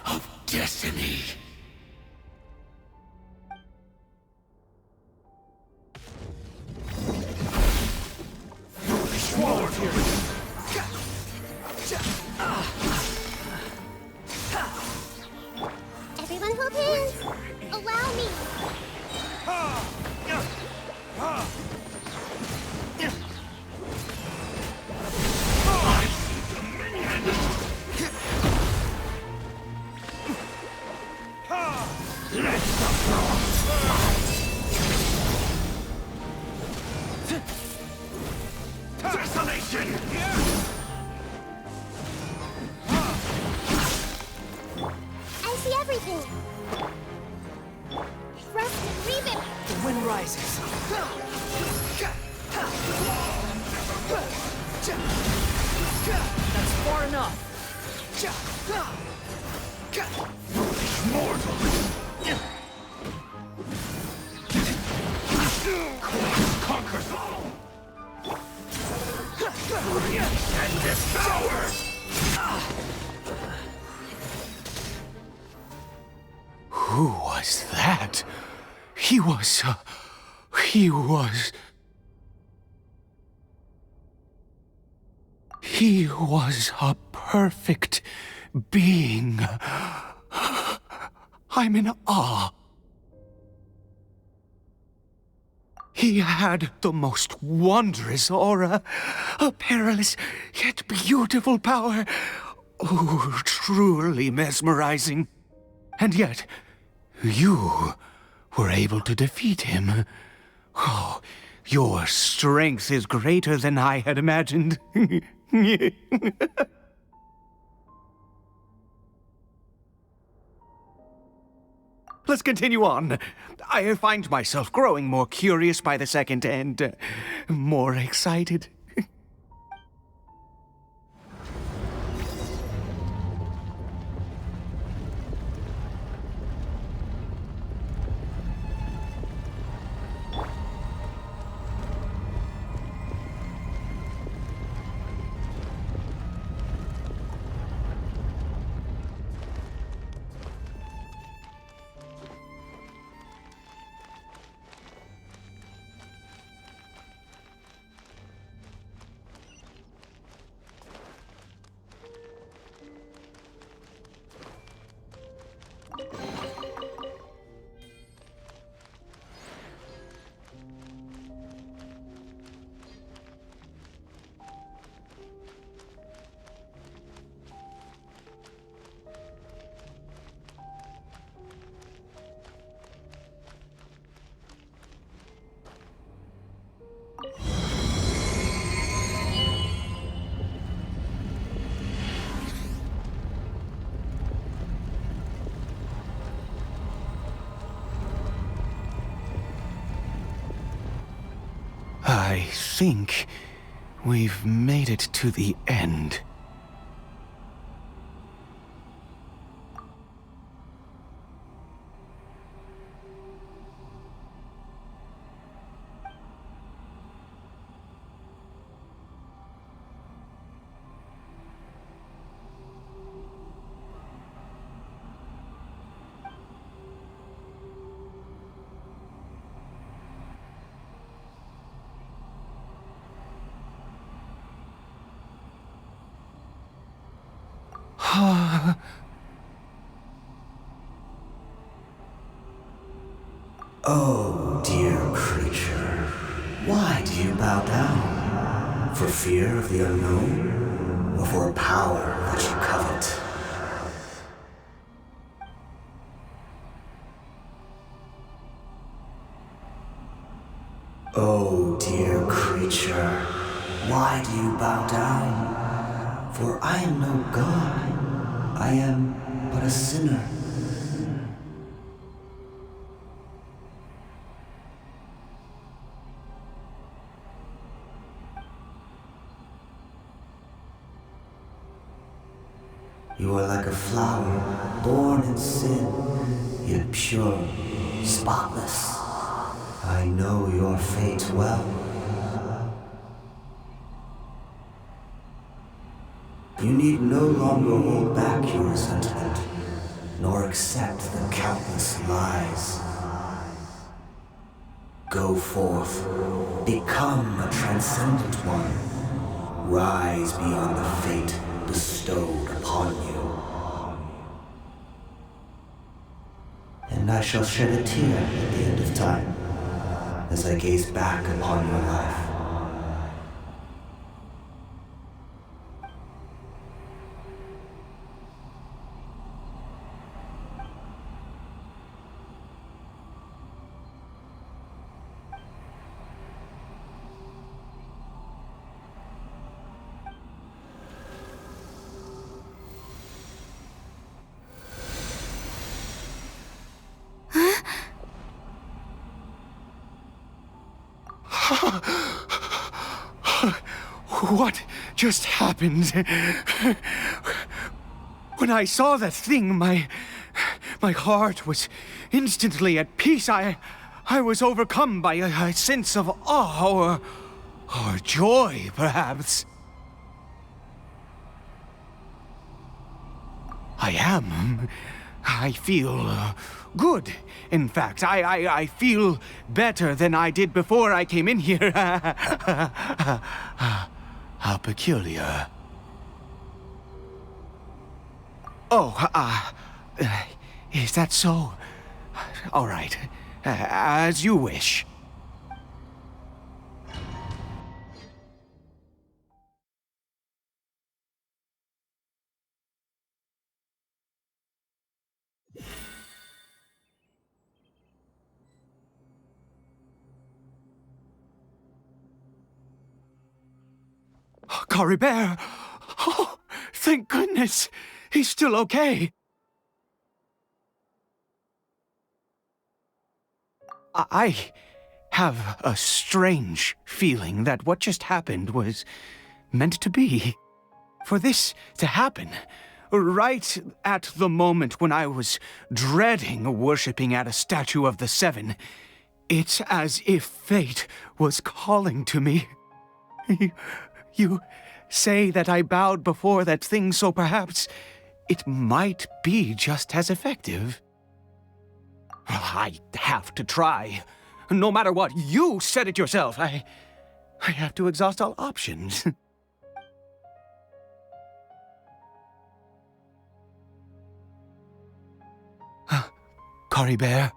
G: of destiny.
B: Everyone hold hands. Allow me.
G: Desolation!
B: I see everything. Trust Reven.
I: The wind rises. That's far enough.
C: Conquers all! And devour!
G: Who was that? He was He was a perfect being. I'm in awe. He had the most wondrous aura, a perilous yet beautiful power. Oh, truly mesmerizing. And yet, you were able to defeat him. Oh, your strength is greater than I had imagined. Let's continue on. I find myself growing more curious by the second and more excited. I think we've made it to the end.
J: Oh, dear creature, why do you bow down? For fear of the unknown, or for a power that you covet? Oh, dear creature, why do you bow down? For I am no god, I am but a sinner. You are like a flower, born in sin, yet pure, spotless. I know your fate well. You need no longer hold back your resentment, nor accept the countless lies. Go forth, become a transcendent one. Rise beyond the fate bestowed upon you. And I shall shed a tear at the end of time, as I gaze back upon your life.
G: What just happened? When I saw that thing, my heart was instantly at peace. I was overcome by a sense of awe or joy, perhaps. I am. I feel good. In fact, I feel better than I did before I came in here. How peculiar. Oh, is that so? All right. As you wish. Caribert! Oh, thank goodness! He's still okay! I have a strange feeling that what just happened was meant to be. For this to happen, right at the moment when I was dreading worshipping at a statue of the Seven, it's as if fate was calling to me. You say that I bowed before that thing, so perhaps it might be just as effective. I have to try. No matter what, you said it yourself. I have to exhaust all options. Caribert?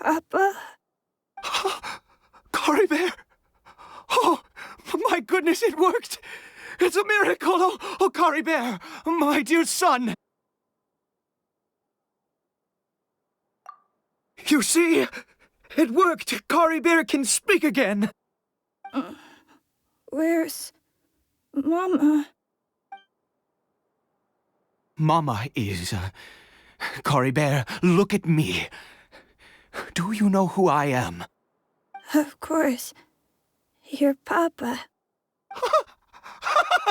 H: Papa?
G: Caribert! Oh, my goodness, it worked! It's a miracle! Oh, Caribert, my dear son! You see? It worked! Caribert can speak again!
H: Where's Mama?
G: Mama is... Caribert, look at me. Do you know who I am?
H: Of course. Your Papa.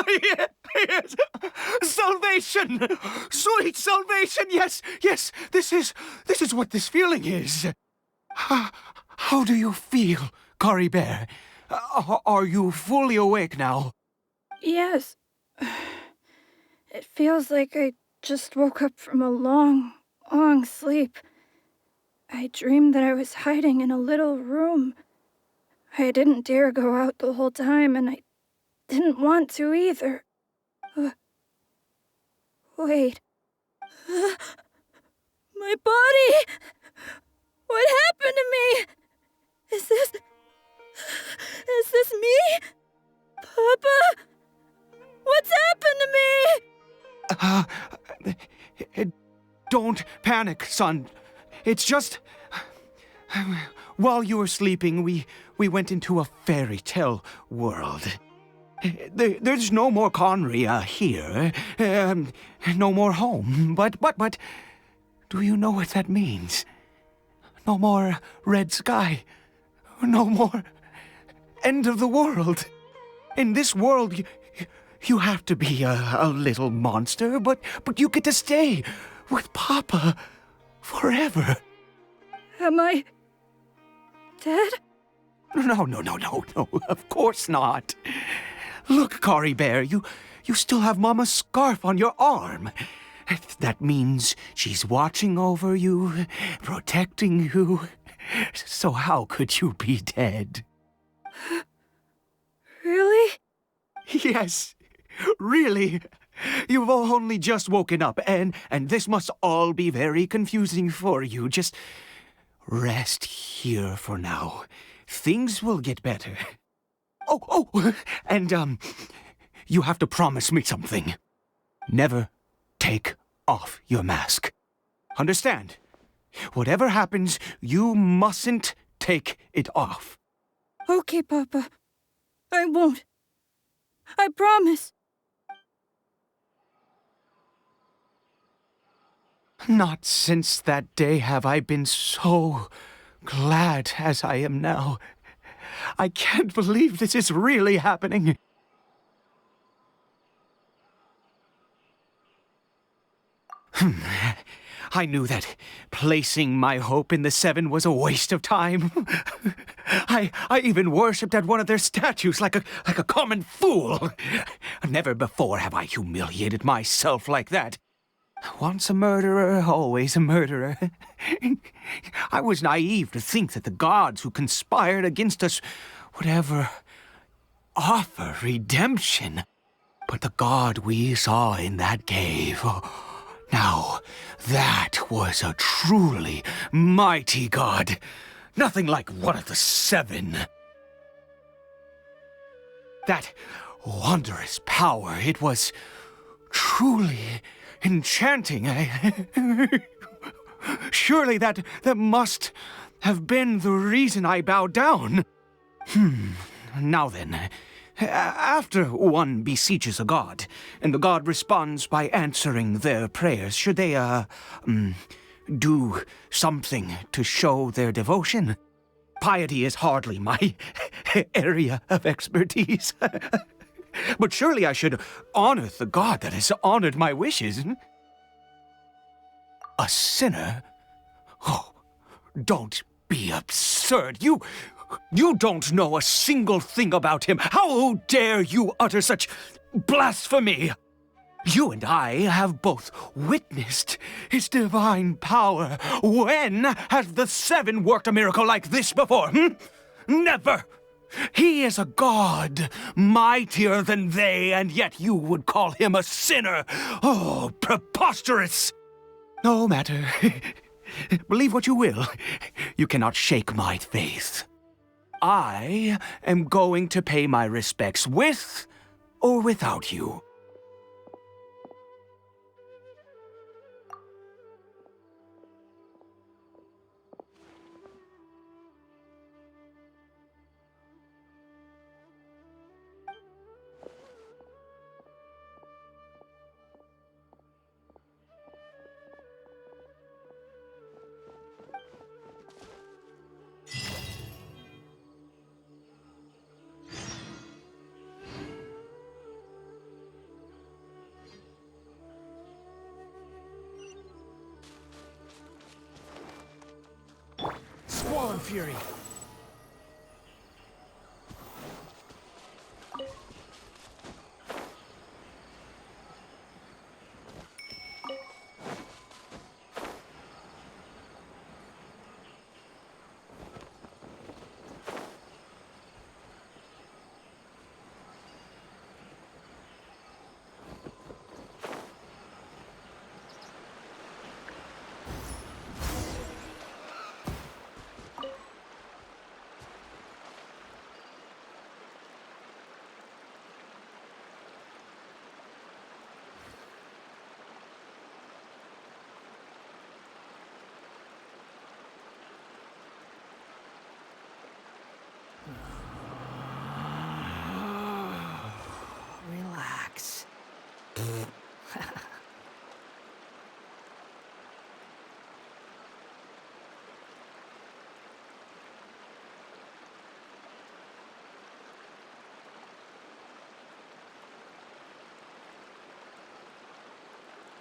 G: Yes! Salvation! Sweet salvation! Yes! This is what this feeling is. How do you feel, Caribert? Are you fully awake now?
H: Yes. It feels like I just woke up from a long, long sleep. I dreamed that I was hiding in a little room. I didn't dare go out the whole time, and I didn't want to either. Wait. My body! What happened to me? Is this me? Papa? What's happened to me?
G: Don't panic, son. It's just... While you were sleeping, we went into a fairy tale world. There's no more Conria here. No more home. But... Do you know what that means? No more red sky. No more end of the world. In this world, you have to be a little monster, but you get to stay with Papa forever.
H: Am I dead?
G: No, of course not. Look, Caribert, you still have Mama's scarf on your arm. That means she's watching over you, protecting you. So how could you be dead?
H: Really?
G: Yes, really. You've only just woken up, and this must all be very confusing for you. Just rest here for now. Things will get better. Oh, and, you have to promise me something. Never take off your mask. Understand? Whatever happens, you mustn't take it off.
H: Okay, Papa. I won't. I promise.
G: Not since that day have I been so glad as I am now. I can't believe this is really happening. I knew that placing my hope in the Seven was a waste of time. I even worshipped at one of their statues like a common fool. Never before have I humiliated myself like that. Once a murderer, always a murderer. I was naive to think that the gods who conspired against us would ever offer redemption. But the god we saw in that cave... Now, that was a truly mighty god. Nothing like one of the Seven. That wondrous power, it was truly enchanting. Surely that must have been the reason I bowed down. Now then... After one beseeches a god, and the god responds by answering their prayers, should they, do something to show their devotion? Piety is hardly my area of expertise. But surely I should honor the god that has honored my wishes. A sinner? Oh, don't be absurd. You don't know a single thing about him. How dare you utter such blasphemy? You and I have both witnessed his divine power. When has the Seven worked a miracle like this before? Never! He is a god, mightier than they, and yet you would call him a sinner. Oh, preposterous! No matter. Believe what you will. You cannot shake my faith. I am going to pay my respects with or without you.
K: Squall and Fury.
I: Relax.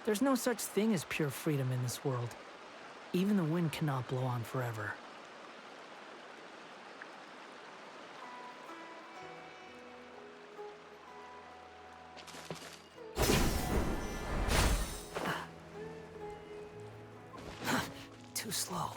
I: There's no such thing as pure freedom in this world. Even the wind cannot blow on forever. Too slow.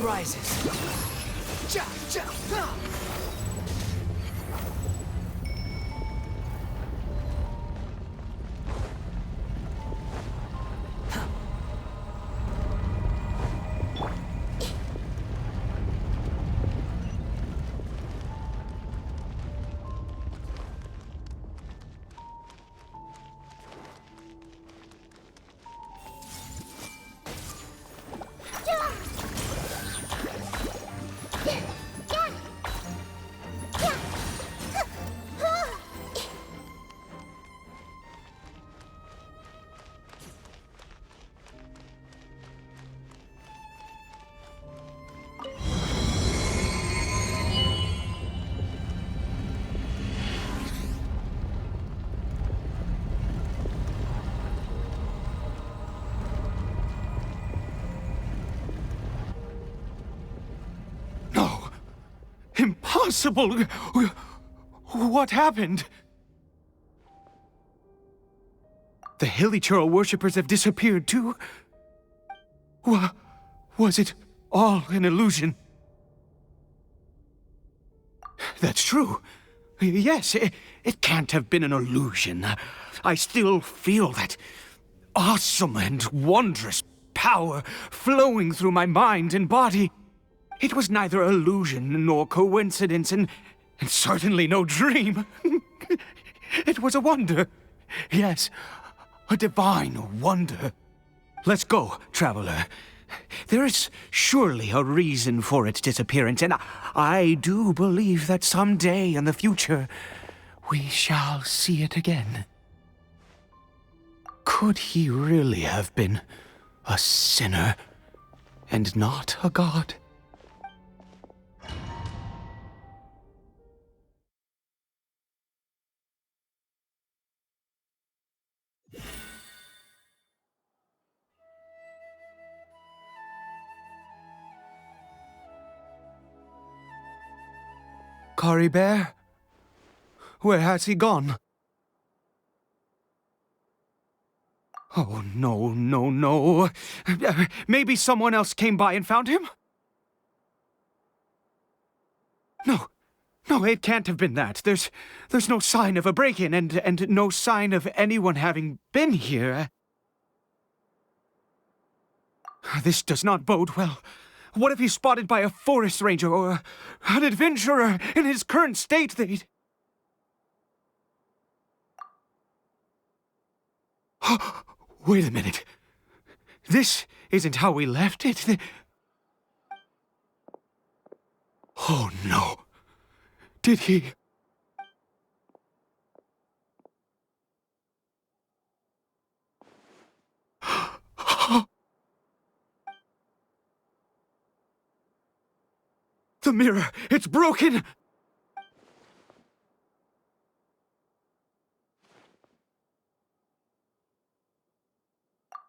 I: rises.
G: Impossible! What happened? The Hilichurl worshippers have disappeared too? Was it all an illusion? That's true. Yes, it can't have been an illusion. I still feel that awesome and wondrous power flowing through my mind and body. It was neither illusion nor coincidence, and certainly no dream. It was a wonder. Yes, a divine wonder. Let's go, traveler. There is surely a reason for its disappearance, and I do believe that someday in the future we shall see it again. Could he really have been a sinner and not a god? Caribert? Where has he gone? Oh, no. Maybe someone else came by and found him? No, it can't have been that. There's no sign of a break-in and no sign of anyone having been here. This does not bode well. What if he's spotted by a forest ranger or an adventurer in his current state? Wait a minute. This isn't how we left it. Oh no. Did he... The mirror! It's broken!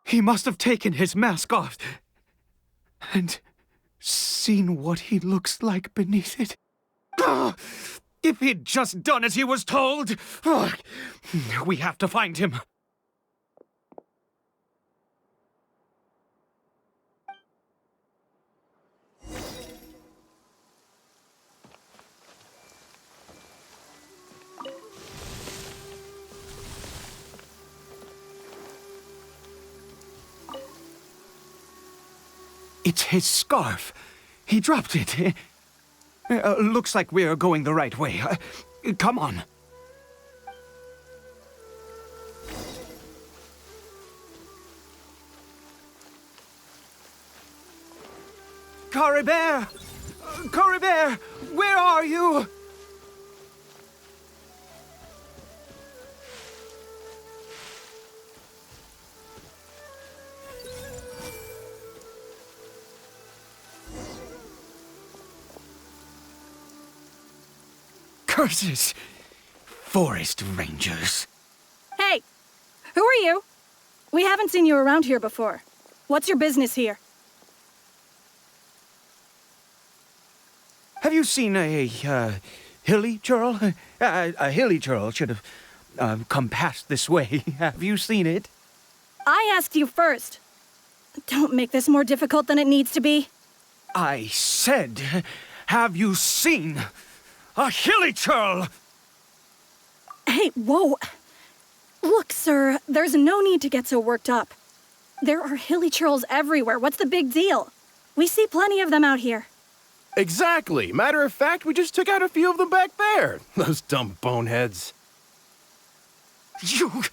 G: He must have taken his mask off and seen what he looks like beneath it. If he'd just done as he was told! We have to find him. It's his scarf. He dropped it. Looks like we're going the right way. Come on. Caribert! Caribert! Where are you? Curses! Forest rangers.
H: Hey! Who are you? We haven't seen you around here before. What's your business here?
G: Have you seen a Hilichurl? A Hilichurl should have come past this way. Have you seen it?
H: I asked you first. Don't make this more difficult than it needs to be.
G: I said, have you seen a hilly churl?
H: Hey, whoa. Look, sir, there's no need to get so worked up. There are hilly churls everywhere. What's the big deal? We see plenty of them out here.
K: Exactly. Matter of fact, we just took out a few of them back there. Those dumb boneheads.
G: You...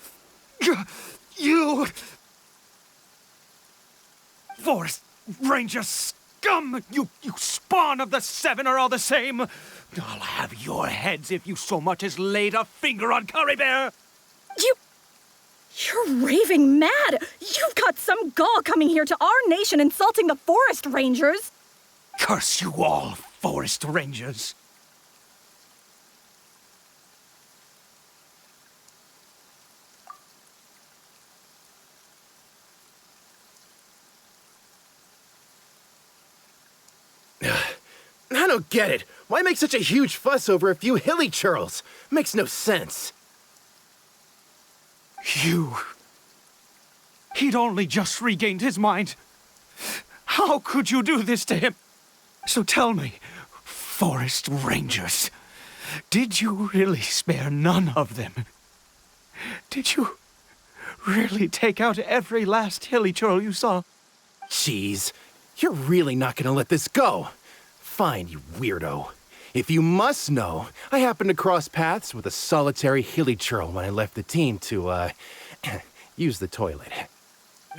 G: Forest Ranger scum! You spawn of the Seven are all the same! I'll have your heads if you so much as laid a finger on Caribert!
H: You're raving mad! You've got some gall coming here to our nation insulting the Forest Rangers!
G: Curse you all, Forest Rangers!
K: I don't get it. Why make such a huge fuss over a few hilly churls? Makes no sense.
G: He'd only just regained his mind. How could you do this to him? So tell me, Forest Rangers, did you really spare none of them? Did you really take out every last hilly churl you saw?
K: Jeez, you're really not gonna let this go. Fine, you weirdo. If you must know, I happened to cross paths with a solitary hilly churl when I left the team to, use the toilet.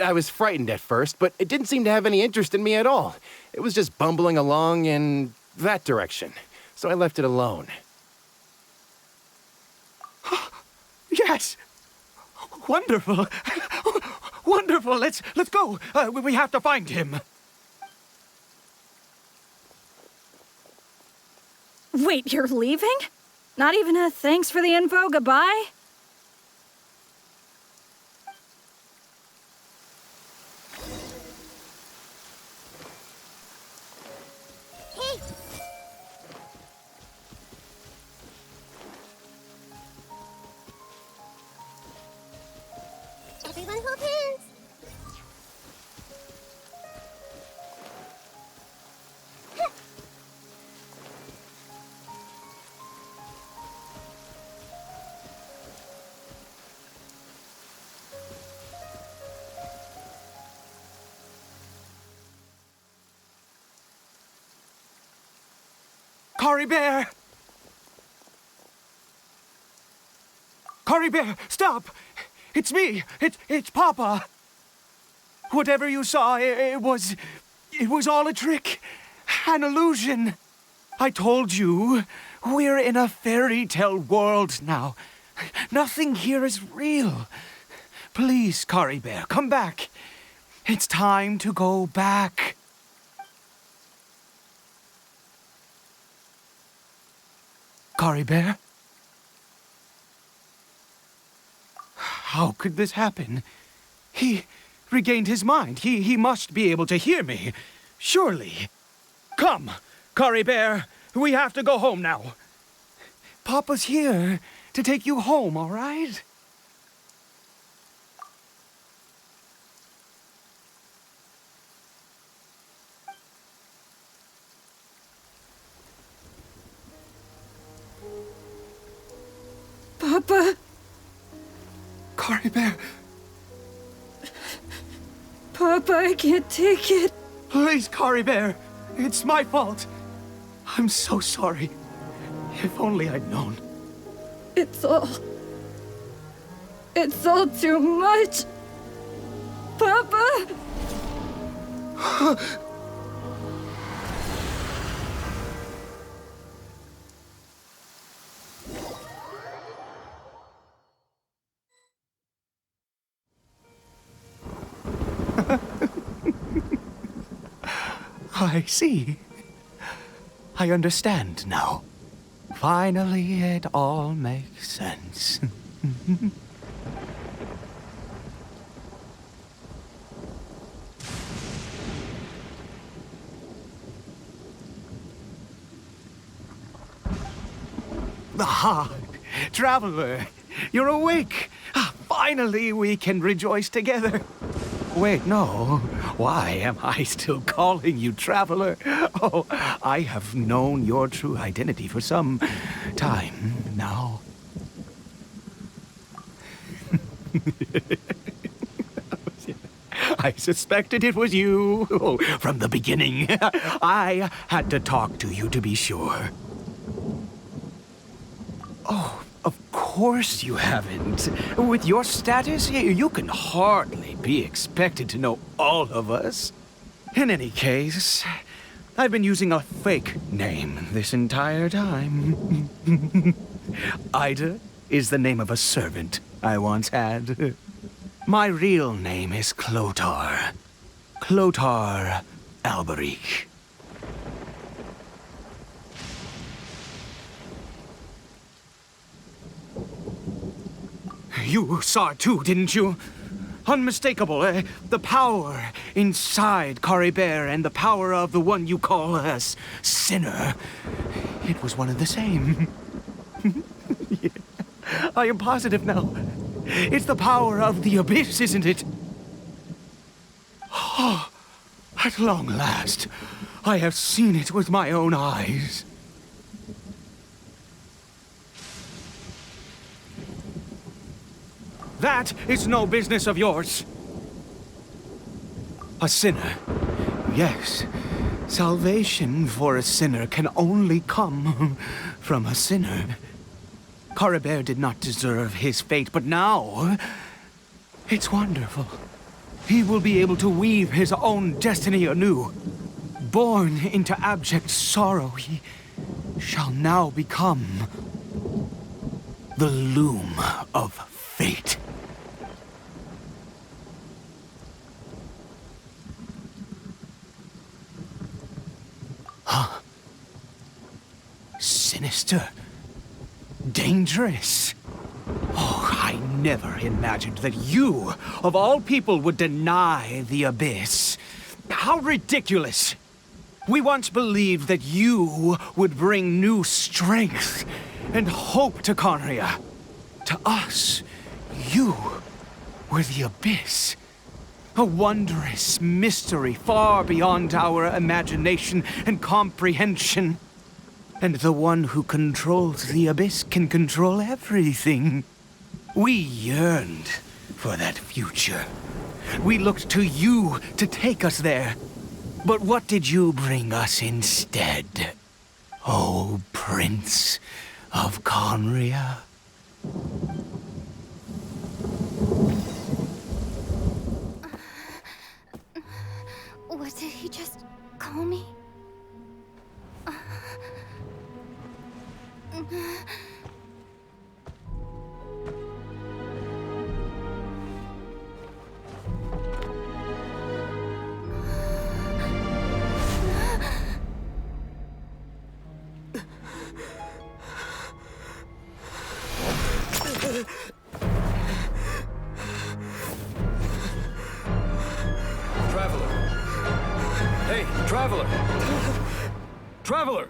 K: I was frightened at first, but it didn't seem to have any interest in me at all. It was just bumbling along in that direction, so I left it alone.
G: Yes! Wonderful! Wonderful! Let's go! We have to find him!
H: Wait, you're leaving? Not even a thanks for the info, goodbye?
B: Hey! Everyone hold hands!
G: Caribert! Caribert, stop! It's me! It's Papa! Whatever you saw, it was all a trick. An illusion. I told you, we're in a fairy tale world now. Nothing here is real. Please, Caribert, come back. It's time to go back. Caribert? How could this happen? He regained his mind. He must be able to hear me. Surely. Come, Caribert. We have to go home now. Papa's here to take you home, all right?
H: Papa?
G: Caribert,
H: Papa, I can't take it.
G: please, Caribert. It's my fault. I'm so sorry. If only I'd known.
H: It's all too much. Papa!
G: I see. I understand now. Finally, it all makes sense. Ah, traveler, you're awake. Finally, we can rejoice together. Wait, no. Why am I still calling you Traveler? Oh, I have known your true identity for some time now. I suspected it was you from the beginning. I had to talk to you to be sure. Oh, of course you haven't. With your status, you can hardly be expected to know all of us. In any case, I've been using a fake name this entire time. Ida is the name of a servant I once had. My real name is Clotar. Clotar Alberic. You saw it too, didn't you? Unmistakable, the power inside Caribert and the power of the one you call a sinner. It was one and the same. Yeah. I am positive now. It's the power of the abyss, isn't it? Oh, at long last, I have seen it with my own eyes. That is no business of yours. A sinner. Yes. Salvation for a sinner can only come from a sinner. Caribert did not deserve his fate, but now it's wonderful. He will be able to weave his own destiny anew. Born into abject sorrow, he shall now become the loom of fate. Huh? Sinister. Dangerous. Oh, I never imagined that you, of all people, would deny the abyss. How ridiculous! We once believed that you would bring new strength and hope to Conria. To us, you were the abyss. A wondrous mystery far beyond our imagination and comprehension. And the one who controls the abyss can control everything. We yearned for that future. We looked to you to take us there. But what did you bring us instead? Oh, Prince of Conria?
B: What did he just call me?
F: Traveler! Hey, Traveler! Traveler!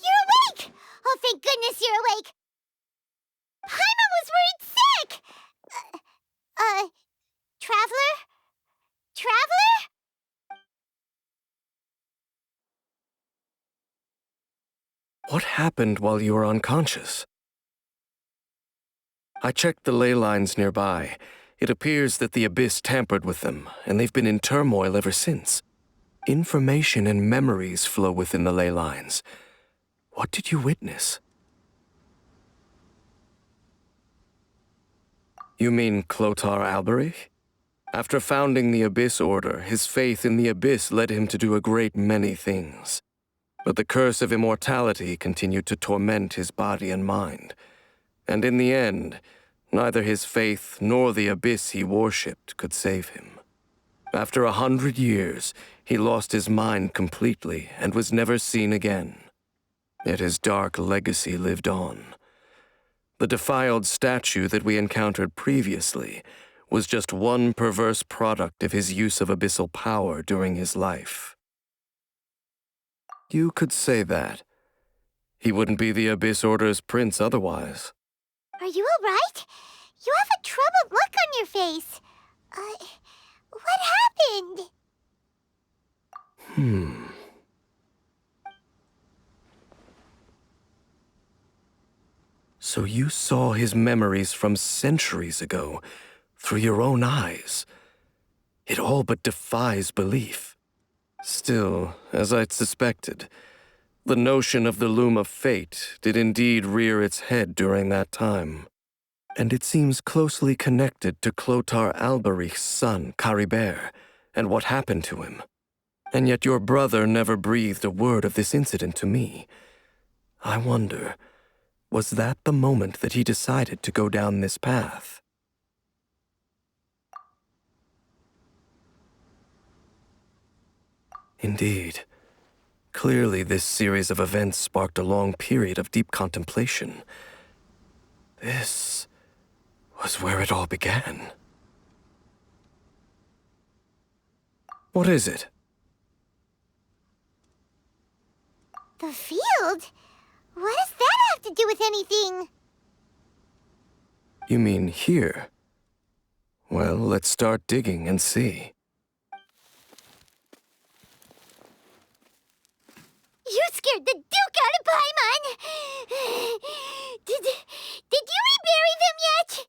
B: You're awake! Oh, thank goodness you're awake! Paimon was worried sick! Traveler? Traveler?
F: What happened while you were unconscious? I checked the ley lines nearby. It appears that the Abyss tampered with them, and they've been in turmoil ever since. Information and memories flow within the ley lines. What did you witness? You mean Clotar Alberic? After founding the Abyss Order, his faith in the Abyss led him to do a great many things. But the curse of immortality continued to torment his body and mind. And in the end, neither his faith nor the Abyss he worshipped could save him. After 100 years, he lost his mind completely and was never seen again. Yet his dark legacy lived on. The defiled statue that we encountered previously was just one perverse product of his use of abyssal power during his life. You could say that. He wouldn't be the Abyss Order's prince otherwise.
B: Are you all right? You have a troubled look on your face. What happened?
F: So you saw his memories from centuries ago through your own eyes. It all but defies belief. Still, as I'd suspected, the notion of the Loom of Fate did indeed rear its head during that time. And it seems closely connected to Clothar Alberich's son, Caribert, and what happened to him. And yet your brother never breathed a word of this incident to me. I wonder, was that the moment that he decided to go down this path? Indeed. Clearly, this series of events sparked a long period of deep contemplation. This was where it all began. What is it?
B: The field? What does that have to do with anything?
F: You mean here? Well, let's start digging and see.
B: You scared the Duke out of Paimon! Did you rebury them yet?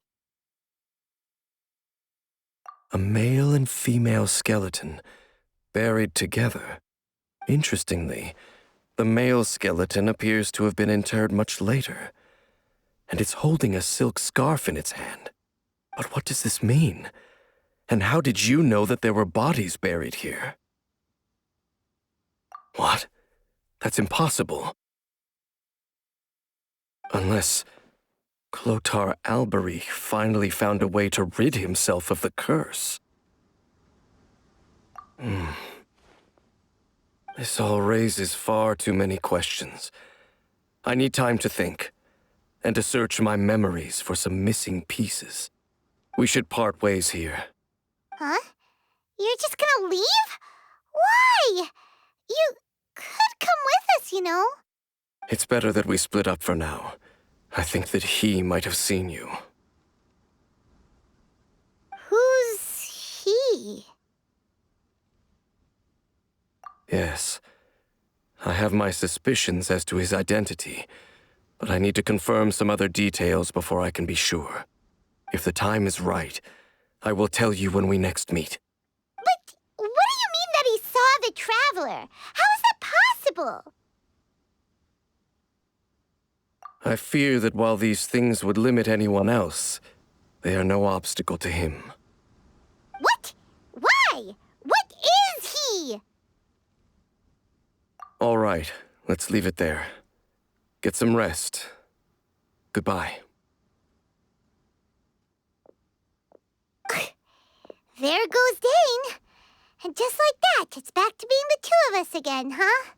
F: A male and female skeleton, buried together. Interestingly, the male skeleton appears to have been interred much later, and it's holding a silk scarf in its hand. But what does this mean? And how did you know that there were bodies buried here? What? That's impossible. Unless Clothar Alberich finally found a way to rid himself of the curse. This all raises far too many questions. I need time to think, and to search my memories for some missing pieces. We should part ways here.
B: Huh? You're just gonna leave? Why? You could come with us, you know.
F: It's better that we split up for now. I think that he might have seen you.
B: Who's he?
F: Yes. I have my suspicions as to his identity, but I need to confirm some other details before I can be sure. If the time is right, I will tell you when we next meet.
B: But what do you mean that he saw the Traveler? How is that possible?
F: I fear that while these things would limit anyone else, they are no obstacle to him.
B: What? Why? What is he?
F: All right, let's leave it there. Get some rest. Goodbye.
B: There goes Dane. And just like that, it's back to being the two of us again, huh?